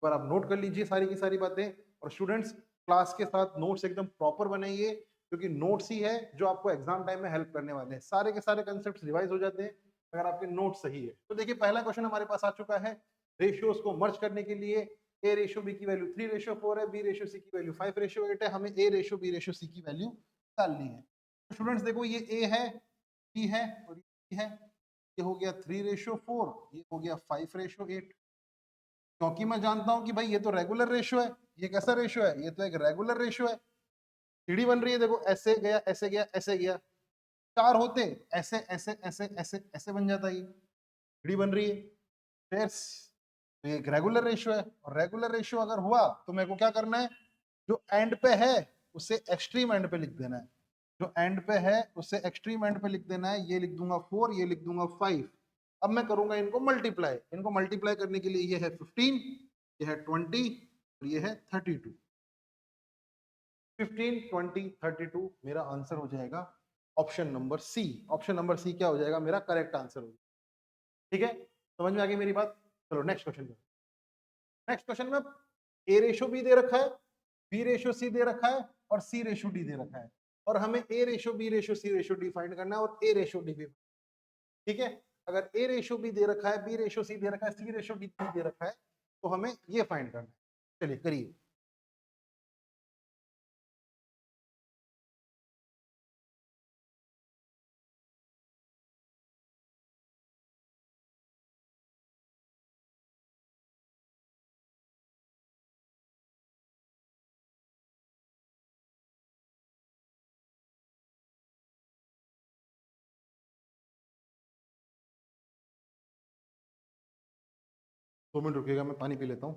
पर आप नोट कर लीजिए सारी की सारी बातें। और स्टूडेंट्स, क्लास के साथ नोट्स एकदम प्रॉपर बनाइए, क्योंकि नोट्स ही है जो आपको एग्जाम टाइम में हेल्प करने वाले हैं। सारे के सारे कंसेप्ट रिवाइज हो जाते हैं अगर आपके नोट सही है। तो देखिए, पहला क्वेश्चन हमारे पास आ चुका है। रेशियोज को मर्ज करने के लिए ए रेशियो बी की वैल्यू 3:4 है, बी रेशियो सी की वैल्यू 5:8 है। हमें A ratio B ratio C की वैल्यू निकालनी है। तो स्टूडेंट्स देखो, ये ए है, बी है और ये है। ये हो गया 3:4, ये हो गया 5:8। क्योंकि मैं जानता हूं कि भाई ये तो रेगुलर रेशियो है। ये कैसा रेशियो है? ये तो एक रेगुलर रेशियो है। सीढ़ी बन रही है, देखो ऐसे गया, ऐसे गया, ऐसे गया। 4 होते ऐसे ऐसे ऐसे ऐसे ऐसे बन जाता, ये सीढ़ी बन रही है। Stairs, तो ये एक रेगुलर रेशियो है। और रेगुलर रेशियो अगर हुआ तो मेरे को क्या करना है? जो एंड पे है उसे एक्सट्रीम एंड पे लिख देना है। जो एंड पे है उसे एक्सट्रीम एंड पे लिख देना है, ये लिख दूंगा 4, ये लिख दूंगा 5। अब मैं करूंगा इनको मल्टीप्लाई, इनको मल्टीप्लाई करने के लिए ये है 15, ये है 20 और ये है 32। 15, 20, 32 मेरा आंसर हो जाएगा option number C. Option number C क्या हो जाएगा, मेरा करेक्ट आंसर हो जाएगा। ठीक है, समझ में आ गई मेरी बात। चलो नेक्स्ट क्वेश्चन। नेक्स्ट क्वेश्चन में ए रेशो बी दे रखा है, बी रेशो सी दे रखा है और सी रेशो डी दे रखा है, और हमें ए रेशो बी रेशो सी रेशो डी फाइंड करना है और ए रेशो डी भी। ठीक है, अगर ए रेशो बी दे रखा है, बी रेशो सी दे रखा है, सी रेशो डी दे रखा है, तो हमें ये फाइंड करना है। चलिए करिए। दो मिनट रुकिएगा, मैं पानी पी लेता हूँ।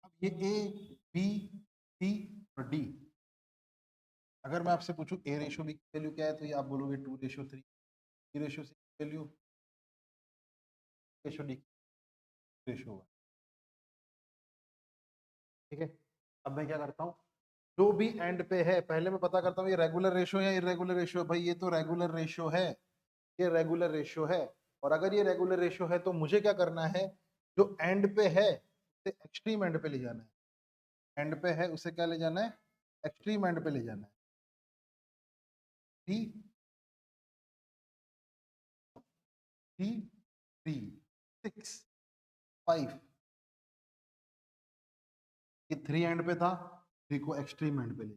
अब ये ए बी सी और डी, अगर मैं आपसे पूछूं ए रेशो बी की वैल्यू क्या है, तो ये आप बोलोगे 2:3। बी रेशो सी की वैल्यू रेशो डी रेशो होगा। ठीक है, अब मैं क्या करता हूँ, जो भी एंड पे है पहले मैं पता करता हूँ ये रेगुलर रेशो या इरेगुलर रेशो है। भाई ये तो रेगुलर रेशो है, ये रेगुलर रेशो है, और अगर ये रेगुलर रेशो है तो मुझे क्या करना है, जो एंड पे है उसे एक्सट्रीम एंड पे ले जाना है। एंड पे है उसे क्या ले जाना है, एक्सट्रीम एंड पे ले जाना है। 3 3 3 6 5, ये 3 एंड पे था, 3 को एक्सट्रीम एंड पे ले,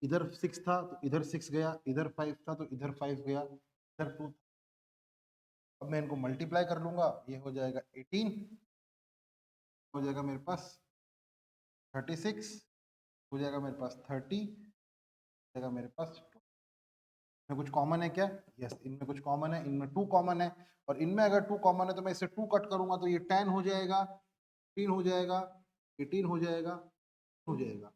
इधर 6 था तो इधर 6 गया, इधर 5 था तो इधर 5 गया, इधर 2। अब मैं इनको मल्टीप्लाई कर लूंगा, ये हो जाएगा 18, हो जाएगा मेरे पास 36, हो जाएगा मेरे पास 30, हो जाएगा मेरे पास 2। इनमें कुछ कॉमन है क्या, यस इनमें कुछ कॉमन है, इनमें 2 कॉमन है, और इनमें अगर 2 कॉमन है तो मैं इसे 2 कट करूंगा तो ये 10 हो जाएगा, 15 हो जाएगा, 18 हो जाएगा, हो जाएगा।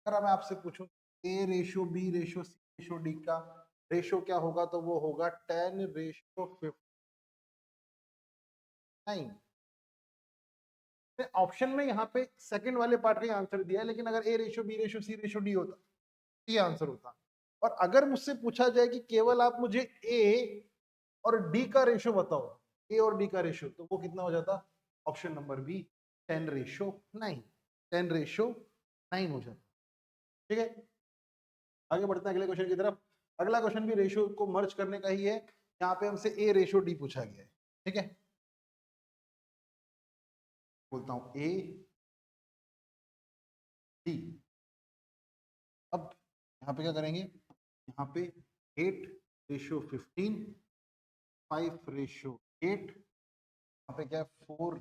अगर मैं आपसे पूछूं ए रेशो बी रेशो सी रेशो डी का रेशो क्या होगा, तो वो होगा 10:59। ऑप्शन में यहाँ पे सेकंड वाले पार्ट का आंसर दिया है, लेकिन अगर ए रेशो बी रेशो सी रेशो डी होता ये आंसर होता। और अगर मुझसे पूछा जाए कि केवल आप मुझे ए और डी का रेशो बताओ, ए और डी का रेशो, तो वो कितना हो जाता, ऑप्शन नंबर बी 10:9, 10:9 हो जाता। ठीक है, आगे बढ़ते हैं अगले क्वेश्चन की तरफ। अगला क्वेश्चन भी रेशो को मर्ज करने का ही है, यहाँ पे हमसे ए रेशो डी पूछा गया है। ठीक है, बोलता हूं ए डी। अब यहाँ पे क्या करेंगे, यहाँ पे 8:15, 5:8, यहाँ पे क्या है 4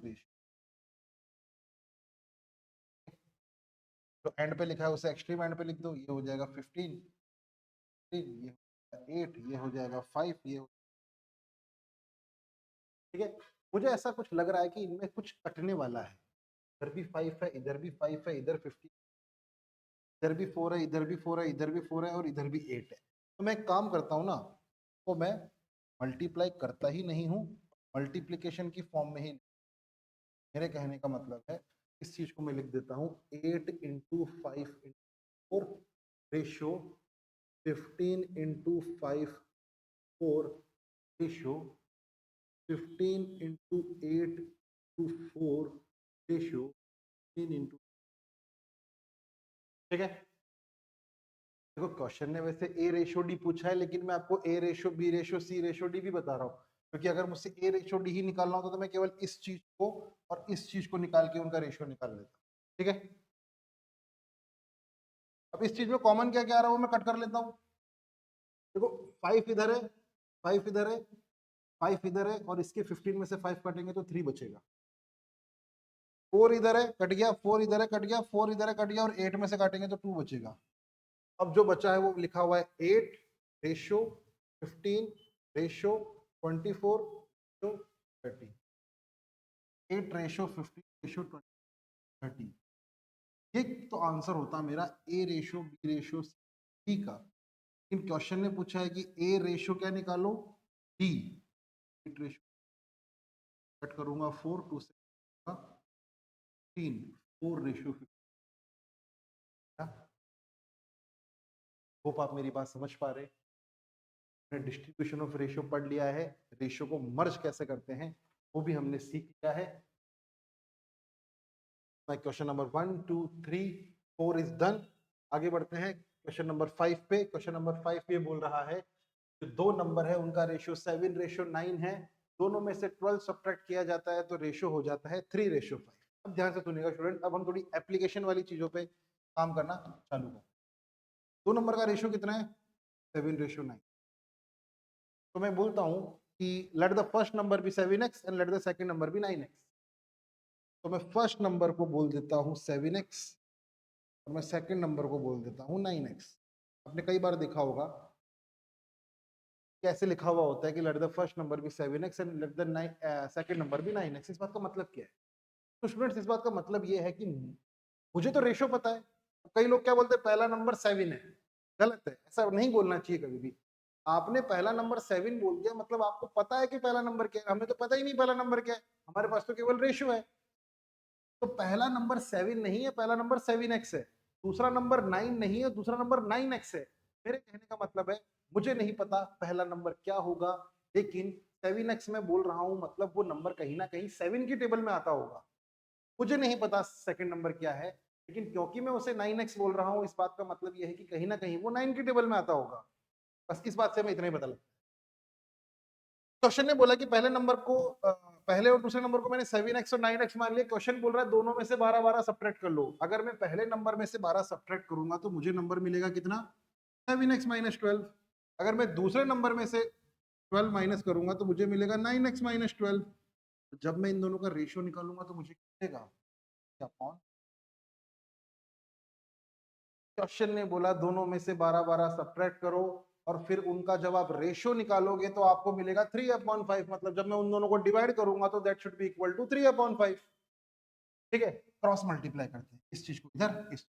तो एंड पे लिखा है उसे एक्सट्रीम एंड पे लिख दो, ये हो जाएगा 15, ये 8, ये हो जाएगा 5, ये। ठीक है, मुझे ऐसा कुछ लग रहा है कि इनमें कुछ कटने वाला है, इधर भी 5 है, इधर भी 5 है, इधर 15, इधर भी 4 है, इधर भी 4 है, इधर भी 4 है और इधर भी 8 है। तो मैं एक काम करता हूँ ना, तो मैं मल्टीप्लाई करता ही नहीं हूँ, मल्टीप्लीकेशन की फॉर्म में ही। मेरे कहने का मतलब है इस चीज को मैं लिख देता हूँ 8:5 × 4 रेशो 15:5 रेशो 15:8 रेशो 3 ठीक है। देखो क्वेश्चन ने वैसे ए रेशो डी पूछा है, लेकिन मैं आपको ए रेशो बी रेशो सी रेशो डी भी बता रहा हूँ, क्योंकि अगर मुझसे ए रेशो डी ही निकालना होता तो मैं केवल इस चीज को और इस चीज को निकाल के उनका रेशो निकाल लेता। ठीक है, अब इस चीज में कॉमन क्या क्या आ रहा है वो मैं कट कर लेता हूँ। देखो 5 इधर है, 5 इधर है, 5 इधर है, और इसके 15 में से 5 काटेंगे तो 3 बचेगा। 4 इधर है कट गया, 4 इधर है कट गया, 4 इधर है कट गया, और 8 में से काटेंगे तो 2 बचेगा। अब जो बचा है वो लिखा हुआ है 8:15 रेशो 24 रेशो 30, 8 रेशो 50 रेशो 30। ये तो आंसर होता मेरा ए रेशो बी रेशो सी का। लेकिन क्वेश्चन ने पूछा है कि ए रेशो क्या निकालो, डी। रेशो कट करूंगा 4, 2 से 3, 4 रेशो 50। होप आप मेरी बात समझ पा रहे हैं। डिस्ट्रीब्यूशन ऑफ रेशियो पढ़ लिया है, रेशियो को मर्ज कैसे करते हैं वो भी हमने सीख लिया है। Question number 1 2 3 4 is done. आगे बढ़ते हैं क्वेश्चन नंबर 5 पे। क्वेश्चन नंबर 5 ये बोल रहा है जो दो नंबर है उनका रेशियो 7 रेशियो 9 है, दोनों में से 12 सब्ट्रैक्ट किया जाता है तो रेशियो हो जाता है 3 रेशियो 5। अब ध्यान से सुनिएगा स्टूडेंट, अब हम थोड़ी एप्लीकेशन वाली चीजों पे काम करना चालू करें। दो नंबर का रेशियो कितना है, 7 रेशियो 9। तो मैं बोलता हूं कि let the first number be 7x and let the second number be 9x। तो मैं फर्स्ट नंबर को बोल देता हूं 7x और मैं सेकंड नंबर को बोल देता हूं 9x। आपने कई बार देखा होगा कैसे लिखा हुआ होता है कि let the first number be 7x and let the second number be 9x। इस बात का मतलब क्या है? तो स्टूडेंट्स इस बात का मतलब ये है कि मुझे तो रेशो पता है। कई लोग क्या बोलते हैं पहला नंबर 7 है, गलत है, ऐसा नहीं बोलना चाहिए कभी भी। आपने पहला नंबर 7 बोल दिया मतलब आपको पता है कि पहला नंबर क्या है, हमें तो पता ही नहीं पहला नंबर क्या है, हमारे पास तो केवल रेशियो है। तो पहला नंबर 7 नहीं है, पहला नंबर 7x है। दूसरा नंबर 9 नहीं है, दूसरा नंबर 9x है। मेरे कहने का मतलब है मुझे नहीं पता पहला नंबर क्या होगा, लेकिन 7x में बोल रहा हूं मतलब वो नंबर कहीं ना कहीं 7 की टेबल में आता होगा। मुझे नहीं पता सेकंड नंबर क्या है, लेकिन क्योंकि मैं उसे 9x बोल रहा हूं इस बात का मतलब यह है कि कहीं ना कहीं वो 9 की टेबल में आता होगा। बस इस बात से हमें इतना ही पता लगता है। क्वेश्चन ने बोला कि पहले नंबर को पहले और दूसरे नंबर को मैंने 7x और 9x मान लिया। क्वेश्चन बोल रहा है दोनों में से 12 12 सब्ट्रैक्ट कर लो। अगर मैं पहले नंबर में से 12 सब्ट्रैक्ट करूंगा तो मुझे नंबर मिलेगा कितना, 7x माइनस 12। अगर मैं दूसरे नंबर में से 12 माइनस करूंगा तो मुझे मिलेगा 9x माइनस 12। जब मैं इन दोनों का रेशियो निकालूंगा तो मुझे मिलेगा क्या, कौन? क्वेश्चन ने बोला दोनों में से 12 12 सब्ट्रैक्ट करो और फिर उनका जब आप रेशियो निकालोगे तो आपको मिलेगा 3/5। मतलब जब मैं उन दोनों को डिवाइड करूंगा तो that should be equal to 3/5। ठीक है, क्रॉस मल्टीप्लाई करते हैं इस चीज को इधर इस,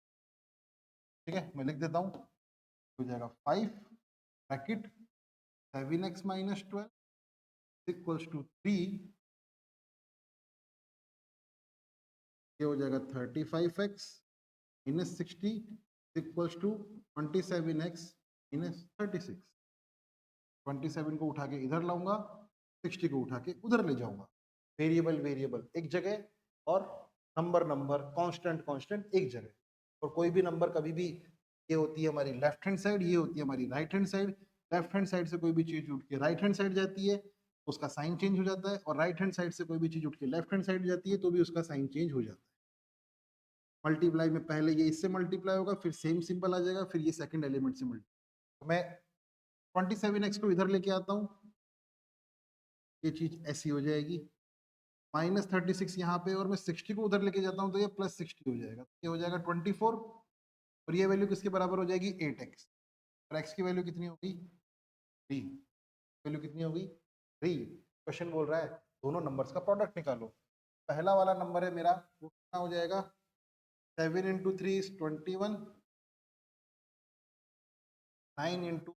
ठीक है मैं लिख देता हूं, हो जाएगा 5 bracket 7x minus 12 equals to 3, ये हो जाएगा 35x minus 60 equals to 27x minus 36। 27 को उठा के इधर लाऊंगा, 60 को उठा के उधर ले जाऊंगा। वेरिएबल वेरिएबल एक जगह और नंबर नंबर कांस्टेंट कांस्टेंट एक जगह। और कोई भी नंबर कभी भी, ये होती है हमारी लेफ्ट हैंड साइड, ये होती है हमारी right hand side. Left hand side से कोई भी चीज उठ के राइट हैंड साइड जाती है उसका साइन चेंज हो जाता है, और राइट हैंड साइड से कोई भी चीज उठ के लेफ्ट हैंड साइड जाती है तो भी उसका साइन चेंज हो जाता है। मल्टीप्लाई में पहले ये इससे मल्टीप्लाई होगा, फिर सेम सिंबल आ जाएगा, फिर ये सेकंड एलिमेंट से मल्टीप्लाई। तो मैं 27x को इधर लेके आता हूँ, ये चीज ऐसी हो जाएगी, माइनस 36 यहाँ पे, और मैं 60 को उधर लेके जाता हूँ तो ये प्लस 60 हो जाएगा। ये हो जाएगा 24, और ये वैल्यू किसके बराबर हो जाएगी, 8x। और x की वैल्यू कितनी होगी, 3। वैल्यू कितनी होगी, 3। क्वेश्चन बोल रहा है दोनों नंबर्स का प्रोडक्ट निकालो। पहला वाला नंबर है मेरा, वो कितना हो जाएगा, 7 इंटू 3 इज 21, 9 इंटू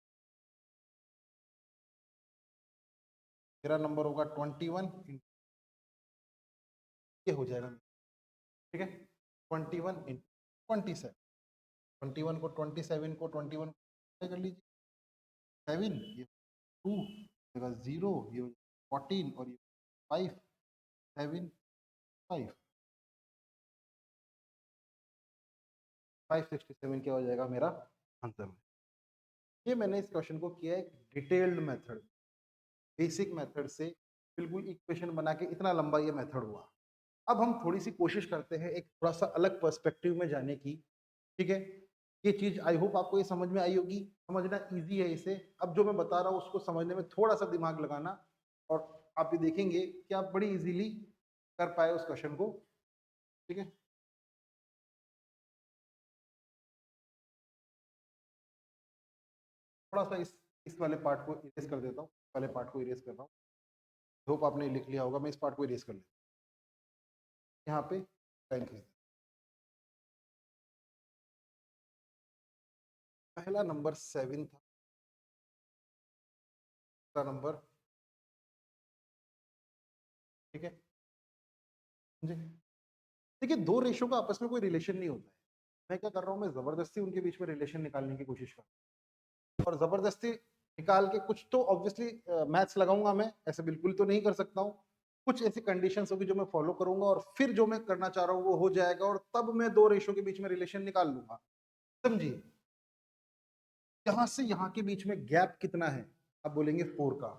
मेरा नंबर होगा 21, ये हो जाएगा, ठीक है, 21 इंटू 27। 21 को 27 को 21 कर लीजिए, 7 ये 2 0, ये 14 और ये 5, 7 5 567 क्या हो जाएगा मेरा आंसर। ये मैंने इस क्वेश्चन को किया एक डिटेल्ड मेथड, बेसिक मेथड से बिल्कुल इक्वेशन बना के, इतना लंबा ये मेथड हुआ। अब हम थोड़ी सी कोशिश करते हैं एक थोड़ा सा अलग पर्सपेक्टिव में जाने की, ठीक है। ये चीज आई होप आपको ये समझ में आई होगी, समझना इजी है इसे। अब जो मैं बता रहा हूँ उसको समझने में थोड़ा सा दिमाग लगाना, और आप ये देखेंगे कि आप बड़ी इजीली कर पाए उस क्वेश्चन को, ठीक है। थोड़ा सा इस इस वाले पार्ट को इरेज कर देता हूँ, इस वाले पार्ट को इरेज कर रहा हूँ। होप आपने लिख लिया होगा, मैं इस पार्ट को इरेज कर लेता हूँ। यहाँ पे लाइन खींच देता हूँ। पहला नंबर 7 था, दूसरा नंबर, ठीक है जी। देखिए दो रेशो का आपस में कोई रिलेशन नहीं होता है। मैं क्या कर रहा हूँ, मैं जबरदस्ती उनके बीच में रिलेशन निकालने की कोशिश कर रहा हूँ, और जबरदस्ती निकाल के कुछ तो ऑब्वियसली मैथ्स लगाऊंगा मैं, ऐसे बिल्कुल तो नहीं कर सकता हूँ। कुछ ऐसी कंडीशंस होगी जो मैं फॉलो करूंगा और फिर जो मैं करना चाह रहा हूँ वो हो जाएगा, और तब मैं दो रेशो के बीच में रिलेशन निकाल लूंगा। समझिए, यहाँ से यहाँ के बीच में गैप कितना है, आप बोलेंगे 4 का,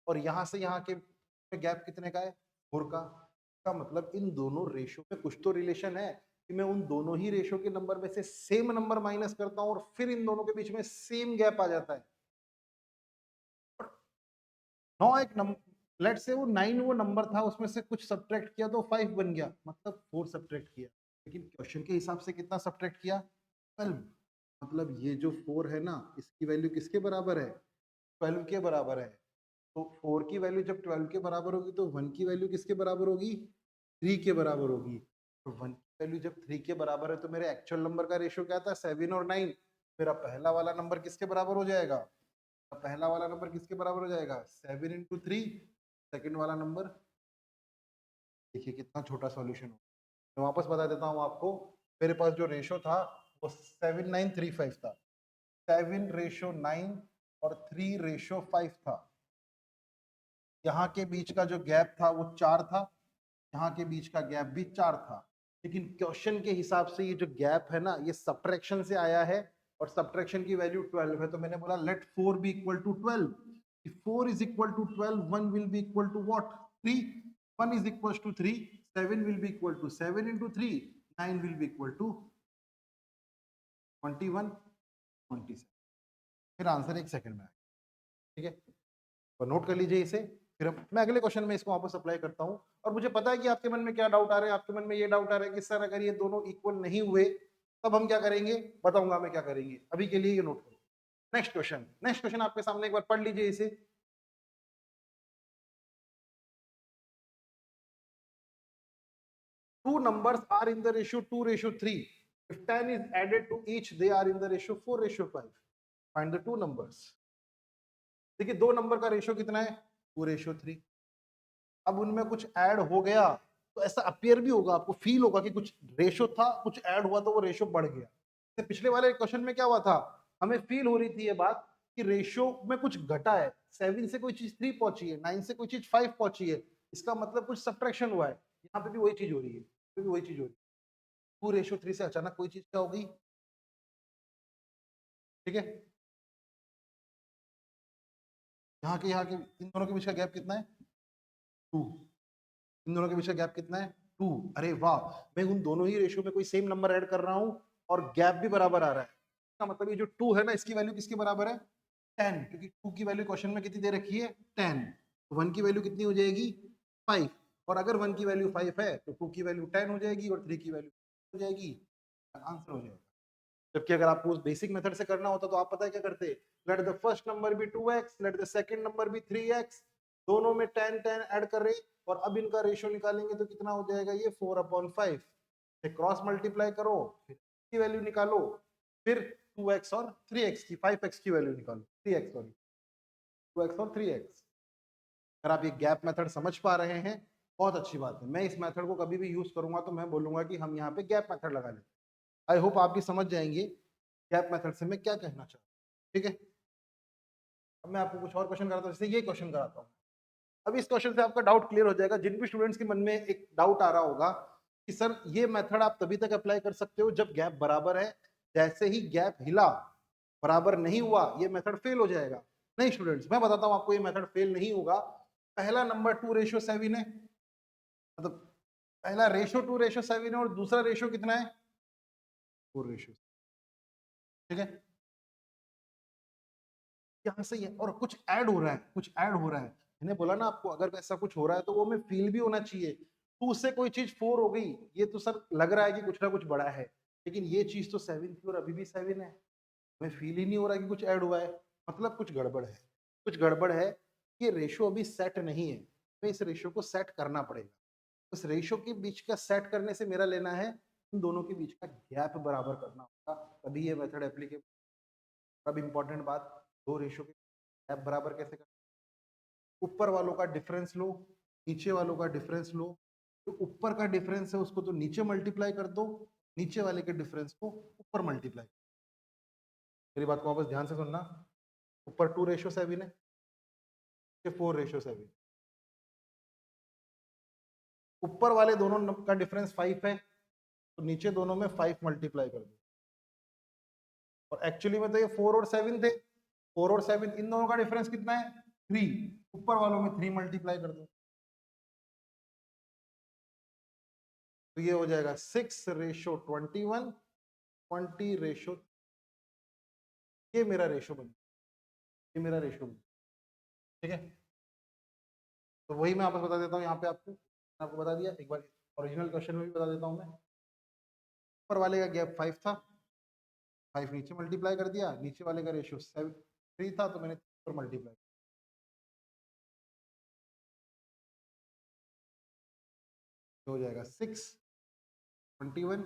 और यहाँ से यहाँ के गैप कितने का है, 4 का मतलब इन दोनों रेशो में कुछ तो रिलेशन है कि मैं उन दोनों ही रेशो के नंबर में से सेम नंबर माइनस करता हूं और फिर इन दोनों के बीच में सेम गैप आ जाता है। और 9 एक नंबर, लेट से वो 9 वो नंबर था, उसमें से कुछ सब्ट्रैक्ट किया तो 5 बन गया, मतलब 4 सब्ट्रैक्ट किया, लेकिन क्वेश्चन के हिसाब से कितना सब्ट्रैक्ट किया, 12। मतलब ये जो 4 है ना, इसकी वैल्यू किसके बराबर है, 12 के बराबर है। तो 4 की वैल्यू जब 12 के बराबर होगी तो 1 की वैल्यू किसके बराबर होगी, 3 के बराबर होगी। तो 1 की वैल्यू जब 3 के बराबर है तो मेरे एक्चुअल नंबर का रेशियो क्या था, 7 और 9। मेरा पहला वाला नंबर किसके बराबर हो जाएगा, पहला वाला नंबर किसके बराबर हो जाएगा, 7 into 3। सेकंड वाला नंबर, देखिए कितना छोटा सॉल्यूशन हो। मैं वापस बता देता हूँ आपको, मेरे पास जो रेशो था वो 7935 था, 7:9 और 3:5 था। यहाँ के बीच का जो गैप था वो 4 था, यहाँ के बीच का गैप भी 4 था, लेकिन क्वेश्चन के हिसाब से ये जो गैप है ना, ये सब्ट्रैक्शन से आया है, और सब्ट्रैक्शन की वैल्यू 12 है, तो मैंने बोला let 4 be equal to 12। If 4 is equal to 12, 1 will be equal to what, 3। 1 is equals to 3, 7 will be equal to 7 into 3, 9 will be equal to 21, 27। फिर आंसर एक सेकंड में आएगा, ठीक है, तो नोट कर लीजिए इसे। फिर मैं अगले क्वेश्चन में इसको वापस अप्लाई करता हूँ, और मुझे पता है कि आपके मन में क्या डाउट आ रहे हैं, आपके मन में ये डाउट आ रहा है कि सर अगर ये दोनों इक्वल नहीं हुए तब हम क्या करेंगे, बताऊंगा मैं क्या करेंगे, अभी के लिए ये नोट करो। नेक्स्ट क्वेश्चन आपके सामने, एक बार पढ़ लीजिए इसे। Two numbers are in the ratio 2:3. If 10 is added to each, they are in the ratio 4:5. Find the two numbers. देखिए दो नंबर का रेशियो कितना है, 2:3। अब उनमें कुछ ऐड हो गया तो ऐसा अपीयर भी होगा, आपको फील होगा कि कुछ रेशो था, कुछ ऐड हुआ तो वो रेशो बढ़ गया। तो पिछले वाले क्वेश्चन में क्या हुआ था, हमें फील हो रही थी ये बात कि रेशो में कुछ घटा है, 7 से कोई चीज 3 पहुंची है, 9 से कोई चीज 5 पहुंची है, इसका मतलब कुछ सब्ट्रैक्शन हुआ है। यहाँ पे भी वही चीज हो रही है, भी वही चीज हो रही है। 2:3 से अचानक कोई चीज क्या होगी, ठीक है, यहाँ के इन दोनों के बीच का गैप कितना है, 2। इन दोनों के बीच का गैप कितना है, 2। अरे वाह, मैं उन दोनों ही रेशियो में कोई सेम नंबर ऐड कर रहा हूं और गैप भी बराबर आ रहा है। इसका मतलब ये जो 2 है ना, इसकी वैल्यू किसके बराबर है, 10, क्योंकि 2 की वैल्यू क्वेश्चन में कितनी दे रखी है, 10। तो 1 की वैल्यू कितनी हो जाएगी, 5। और अगर 1 की वैल्यू 5 है तो 2 की वैल्यू 10 हो जाएगी और 3 की वैल्यू हो जाएगी, आंसर हो जाएगा। जबकि अगर आपको उस बेसिक मेथड से करना होता तो आप पता है क्या करते, let the first number be 2x, let the second number be 3x, दोनों में 10 10 ऐड कर रहे, और अब इनका रेशियो निकालेंगे तो कितना हो जाएगा, ये 4/5 से क्रॉस मल्टीप्लाई करो, फिर की वैल्यू निकालो, फिर 2x और 3x की, 5x की वैल्यू निकालो, 3x सॉरी, 2x और 3x। अगर आप ये गैप मेथड समझ पा रहे हैं बहुत अच्छी बात है, मैं इस मेथड को कभी भी यूज करूंगा तो मैं बोलूंगा कि हम यहाँ पे गैप मेथड लगा लें। आई होप आप भी समझ जाएंगे गैप मेथड से मैं क्या कहना चाहता हूँ, ठीक है। अब मैं आपको कुछ और क्वेश्चन कराता हूँ, जैसे ये क्वेश्चन कराता हूँ। अब इस क्वेश्चन से आपका डाउट क्लियर हो जाएगा। जिन भी स्टूडेंट्स के मन में एक डाउट आ रहा होगा कि सर ये मेथड आप तभी तक अप्लाई कर सकते हो जब गैप बराबर है, जैसे ही गैप हिला, बराबर नहीं हुआ, ये मेथड फेल हो जाएगा। नहीं स्टूडेंट्स, मैं बताता हूँ आपको, ये मेथड फेल नहीं होगा। पहला नंबर 2:7 है, मतलब पहला रेशो 2:7 है, और दूसरा रेशो कितना है, 4:, ठीक है। यहाँ से है, और कुछ ऐड हो रहा है, कुछ ऐड हो रहा है। मैंने बोला ना आपको, अगर ऐसा कुछ हो रहा है तो वो हमें फील भी होना चाहिए। तो उससे कोई चीज 4 हो गई, ये तो सर लग रहा है कि कुछ ना कुछ बड़ा है, लेकिन ये चीज तो 7 थी और अभी भी 7 है, हमें फील ही नहीं हो रहा कि कुछ ऐड हुआ है। मतलब कुछ गड़बड़ है, कुछ गड़बड़ है। ये रेशो अभी सेट नहीं है, हमें इस रेशो को सेट करना पड़ेगा। उस रेशो के बीच का सेट करने से मेरा लेना है इन दोनों के बीच का गैप बराबर करना होगा, तभी ये मेथड एप्लीकेबल। अब इंपॉर्टेंट बात, दो रेशो के गैप बराबर कैसे करना। ऊपर वालों का डिफरेंस लो, नीचे वालों का डिफरेंस लो। जो ऊपर का डिफरेंस है उसको तो नीचे मल्टीप्लाई कर दो, नीचे वाले के डिफरेंस को ऊपर मल्टीप्लाई। मेरी बात को वापस ध्यान से सुनना। ऊपर 2:7 है, 4:7। ऊपर वाले दोनों का डिफरेंस 5 है, तो नीचे दोनों में 5 मल्टीप्लाई कर दो। और एक्चुअली में तो ये 4 और 7 थे, 4 और 7 इन दोनों का डिफरेंस कितना है, 3। ऊपर वालों में 3 मल्टीप्लाई कर दो, तो ये हो जाएगा 6:21, 20:, ये मेरा रेशो बन, ये मेरा रेशो बन, ठीक है। तो वही मैं आपको बता देता हूँ यहाँ पे, आपको बता दिया एक बार, ओरिजिनल क्वेश्चन में भी बता देता हूँ मैं। ऊपर वाले का गैप 5 था, 5 नीचे मल्टीप्लाई कर दिया, नीचे वाले का रेशियो 3 था, तो मैंने ऊपर मल्टीप्लाई, हो जाएगा 6:21,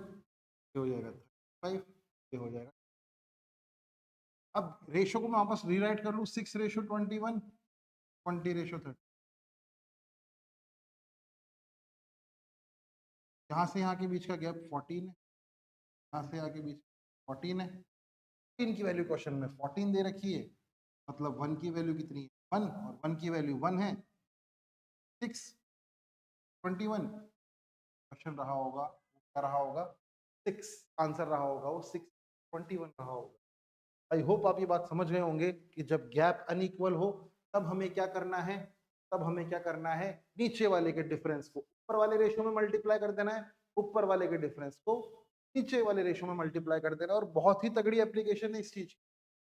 ये हो जाएगा 5, ये हो जाएगा। अब रेशो को मैं वापस रीराइट कर लूँ, 6:21, 20:30। यहाँ से यहाँ के बीच का गैप 14 है, यहाँ से यहाँ के बीच 14 है। इनकी वैल्यू क्वेश्चन में 14 दे रखी है, मतलब 1 की वैल्यू कितनी है, 1, और 1 की वैल्यू 1 है, 6:21। क्वेश्चन रहा होगा, क्या रहा होगा, 6, आंसर रहा होगा वो 6:21 रहा होगा। आई होप आप ये बात समझ गए होंगे कि जब गैप अनइक्वल हो तब हमें क्या करना है, तब हमें क्या करना है, नीचे वाले के डिफरेंस को ऊपर वाले रेशियो में मल्टीप्लाई कर देना है, ऊपर वाले के डिफरेंस को नीचे वाले रेशियो में मल्टीप्लाई कर देना है। और बहुत ही तगड़ी एप्लीकेशन है इस चीज की।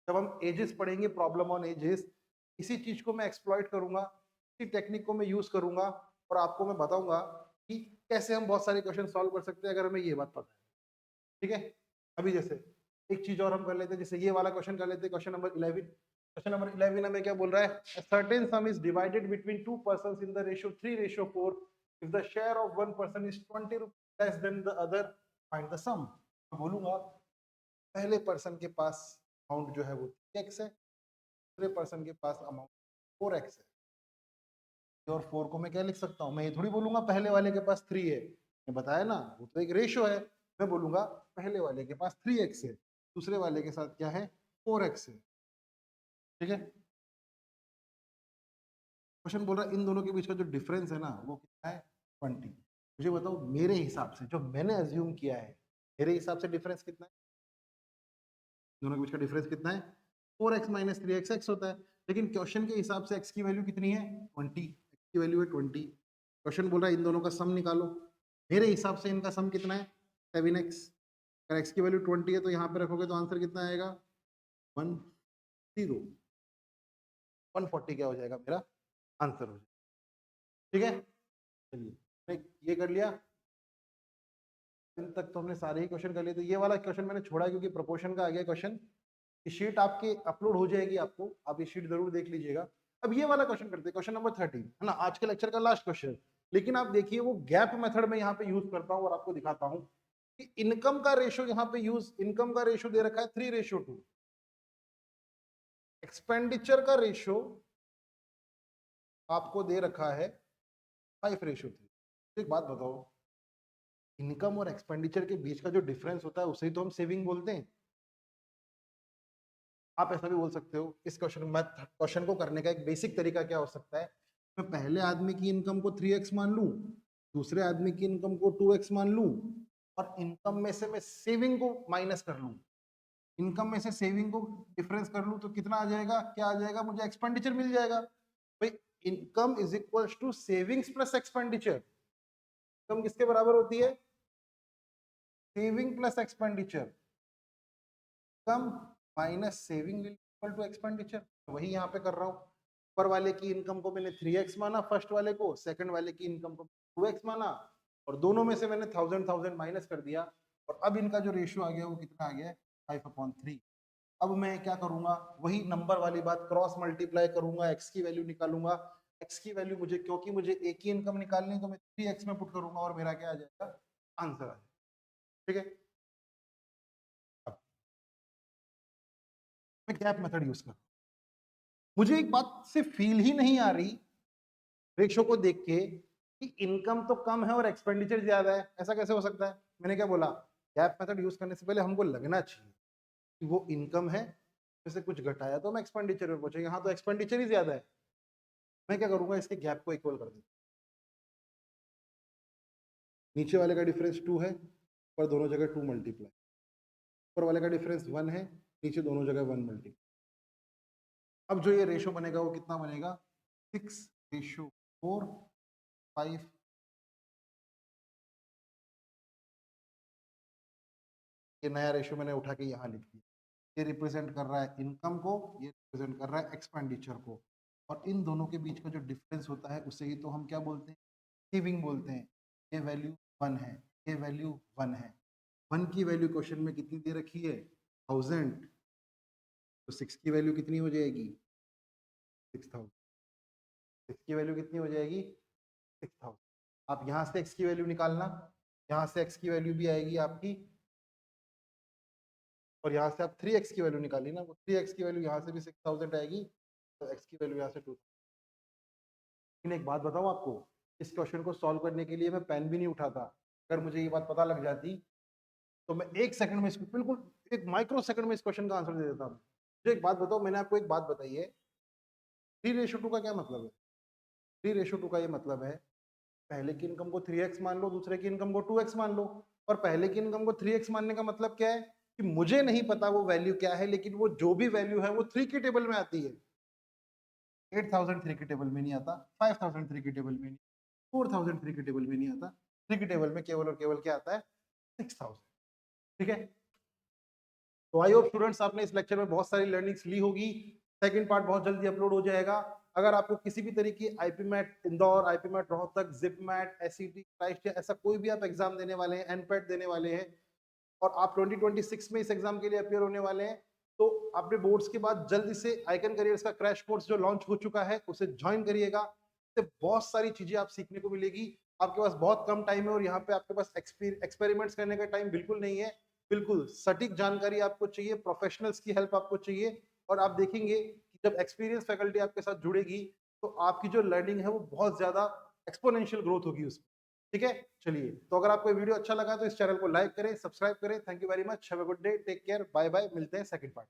जब हम एजेस पढ़ेंगे, प्रॉब्लम ऑन एजेस, इसी चीज को मैं एक्सप्लॉइट करूंगा, इसी टेक्निक को मैं यूज करूंगा, और आपको मैं बताऊंगा कि कैसे हम बहुत सारे क्वेश्चन सॉल्व कर सकते हैं अगर हमें ये बात पता है, ठीक है। अभी जैसे एक चीज और हम कर लेते हैं, जैसे ये वाला क्वेश्चन कर लेते हैं, क्वेश्चन नंबर 11। क्वेश्चन नंबर 11 हमें क्या बोल रहा है, a certain sum is divided between two persons in the ratio 3:4, if the share of one person is 20 rupees less than the other, find the sum। बोलूंगा पहले पर्सन के पास amount जो है वो 3x है, दूसरे पर्सन के पास अमाउंट 4x है। और 4 को मैं क्या लिख सकता हूँ, मैं ये थोड़ी बोलूंगा पहले वाले के पास 3 है, मैं बताया ना वो तो एक रेशियो है। मैं बोलूंगा पहले वाले के पास 3x है, दूसरे वाले के साथ क्या है, 4x है, ठीक है। क्वेश्चन बोल रहा है इन दोनों के बीच का जो डिफरेंस है ना वो कितना है, 20। मुझे बताओ मेरे हिसाब से, जो मैंने अज्यूम किया है, मेरे हिसाब से डिफरेंस कितना है, दोनों के बीच का डिफरेंस कितना है, 4x माइनस 3x x होता है। लेकिन क्वेश्चन के हिसाब से x की वैल्यू कितनी है, 20, x की वैल्यू है 20। क्वेश्चन बोल रहा है इन दोनों का सम निकालो, मेरे हिसाब से इनका सम कितना है, 7x। अगर x की वैल्यू 20 है तो यहाँ पे रखोगे तो आंसर कितना आएगा, 10, 140 क्या हो जाएगा मेरा आंसर हो जाएगा, ठीक है। चलिए मैंने ये कर लिया, इन तक तो हमने सारे ही क्वेश्चन कर लिए। तो ये वाला क्वेश्चन मैंने छोड़ा क्योंकि प्रोपोर्शन का आ गया क्वेश्चन। ये शीट आपकी अपलोड हो जाएगी, आपको आप ये शीट जरूर देख लीजिएगा। अब ये वाला क्वेश्चन करते हैं, क्वेश्चन नंबर 13 है ना, आज के लेक्चर का लास्ट क्वेश्चन। लेकिन आप देखिए वो गैप मेथड में यहाँ पे यूज करता हूँ और आपको दिखाता हूँ कि इनकम का रेशियो यहाँ पे यूज, इनकम का रेशियो दे रखा है 3:2, एक्सपेंडिचर का रेशियो आपको दे रखा है 5:3। एक बात बताओ, इनकम और एक्सपेंडिचर के बीच का जो डिफरेंस होता है उसे ही तो हम सेविंग बोलते हैं। आप ऐसा भी बोल सकते हो, इस क्वेश्चन को करने का एक बेसिक तरीका क्या हो सकता है, मैं पहले आदमी की इनकम को 3x मान लूं, दूसरे आदमी की इनकम को 2x मान लूं, और इनकम में से मैं सेविंग को माइनस कर लूं, इनकम में से सेविंग को डिफरेंस कर लूं, तो कितना आ जाएगा, क्या आ जाएगा, मुझे एक्सपेंडिचर मिल जाएगा। भाई income is equals to savings plus expenditure. Income किसके बराबर होती है, saving plus expenditure. Income minus saving will equal to expenditure, वही यहाँ पे कर रहा हूँ। ऊपर वाले की इनकम को मैंने 3x माना, फर्स्ट वाले को, सेकंड वाले की इनकम को 2x माना, और दोनों में से मैंने 1000 माइनस कर दिया। और अब इनका जो रेशियो आ गया वो कितना आ गया, 5/3। अब मैं क्या करूंगा, वही नंबर वाली बात, क्रॉस मल्टीप्लाई करूंगा, एक्स की वैल्यू निकालूंगा। एक्स की वैल्यू मुझे, क्योंकि मुझे एक ही इनकम निकालनी है, तो मैं 3x में पुट करूंगा और मेरा क्या आ जाएगा, आंसर आ जाएगा। ठीक है, अब मैं गैप मेथड यूज कर, मुझे एक बात से फील ही नहीं आ रही रेशो को देख के कि इनकम तो कम है और एक्सपेंडिचर ज्यादा है, ऐसा कैसे हो सकता है। मैंने क्या बोला, गैप मेथड यूज करने से पहले हमको लगना चाहिए कि वो इनकम है, जैसे कुछ घटाया तो हम एक्सपेंडिचर में पहुंचेंगे, हाँ तो एक्सपेंडिचर ही ज्यादा है। मैं क्या करूंगा, इसके गैप को इक्वल कर दूंगा, नीचे वाले का डिफरेंस 2 है, पर दोनों जगह 2 मल्टीप्लाई, ऊपर वाले का डिफरेंस 1 है, नीचे दोनों जगह 1 मल्टीप्लाई। अब जो ये रेशो बनेगा वो कितना बनेगा, 6:4, 5। ये नया रेशो मैंने उठा के यहाँ लिख दिया, ये रिप्रेजेंट कर रहा है इनकम को, ये रिप्रेजेंट कर रहा है एक्सपेंडिचर को, और इन दोनों के बीच का जो डिफरेंस होता है उसे ही तो हम क्या बोलते हैं, सेविंग बोलते हैं। ये वैल्यू 1 है, ये वैल्यू 1 है। 1 की वैल्यू क्वेश्चन में कितनी दे रखी है, 1000, तो 6 की वैल्यू कितनी हो जाएगी, 6000। 6 की वैल्यू कितनी हो जाएगी, 6000। आप यहाँ से x की वैल्यू निकालना, यहाँ से x की वैल्यू भी आएगी आपकी, और यहाँ से आप 3x की वैल्यू निकाली ना, वो 3x की वैल्यू यहाँ से भी 6000 आएगी, तो x की वैल्यू यहाँ से 2। लेकिन एक बात बताऊँ आपको, इस क्वेश्चन को सॉल्व करने के लिए मैं पेन भी नहीं उठाता। अगर मुझे ये बात पता लग जाती तो मैं 1 सेकंड में इसको, बिल्कुल एक माइक्रो सेकंड में इस क्वेश्चन का आंसर दे देता। मुझे एक बात बताओ, मैंने आपको एक बात बताई है, 3:2 का क्या मतलब है। 3:2 का ये मतलब है, पहले की इनकम को 3x मान लो, दूसरे की इनकम को 2x मान लो। और पहले की इनकम को 3x मानने का मतलब क्या है कि मुझे नहीं पता वो वैल्यू क्या है, लेकिन वो जो भी वैल्यू है वो 3 की टेबल में आती है। 8000 3 की टेबल में नहीं आता, 5000 3 की टेबल में नहीं, 4000 3 की टेबल में नहीं आता, 3 की टेबल में केवल और केवल क्या आता है, 6000। ठीक है, तो आई होप स्टूडेंट्स आपने इस लेक्चर में बहुत सारी लर्निंग्स ली होगी। सेकंड पार्ट बहुत जल्दी अपलोड हो जाएगा। अगर आपको किसी भी तरीके की IPMAT Indore, IPMAT Rohtak, JIPMAT, SET, Christ, ऐसा कोई भी आप एग्जाम देने वाले हैं, एनपेट देने वाले हैं, और आप 2026 में इस एग्जाम के लिए अपियर होने वाले हैं, तो अपने बोर्ड्स के बाद जल्दी से आइकन करियर्स का क्रैश कोर्स जो लॉन्च हो चुका है उसे ज्वाइन करिएगा। इससे बहुत सारी चीजें आप सीखने को मिलेगी। आपके पास बहुत कम टाइम है और यहाँ पे आपके पास एक्सपेरिमेंट्स करने का टाइम बिल्कुल नहीं है। बिल्कुल सटीक जानकारी आपको चाहिए, प्रोफेशनल्स की हेल्प आपको चाहिए, और आप देखेंगे कि जब एक्सपीरियंस फैकल्टी आपके साथ जुड़ेगी तो आपकी जो लर्निंग है वो बहुत ज्यादा एक्सपोनेंशियल ग्रोथ होगी उसमें। ठीक है, चलिए, तो अगर आपको वीडियो अच्छा लगा तो इस चैनल को लाइक करें, सब्सक्राइब करें। Thank you very much, have a good day, take care, bye bye, मिलते हैं सेकंड पार्ट।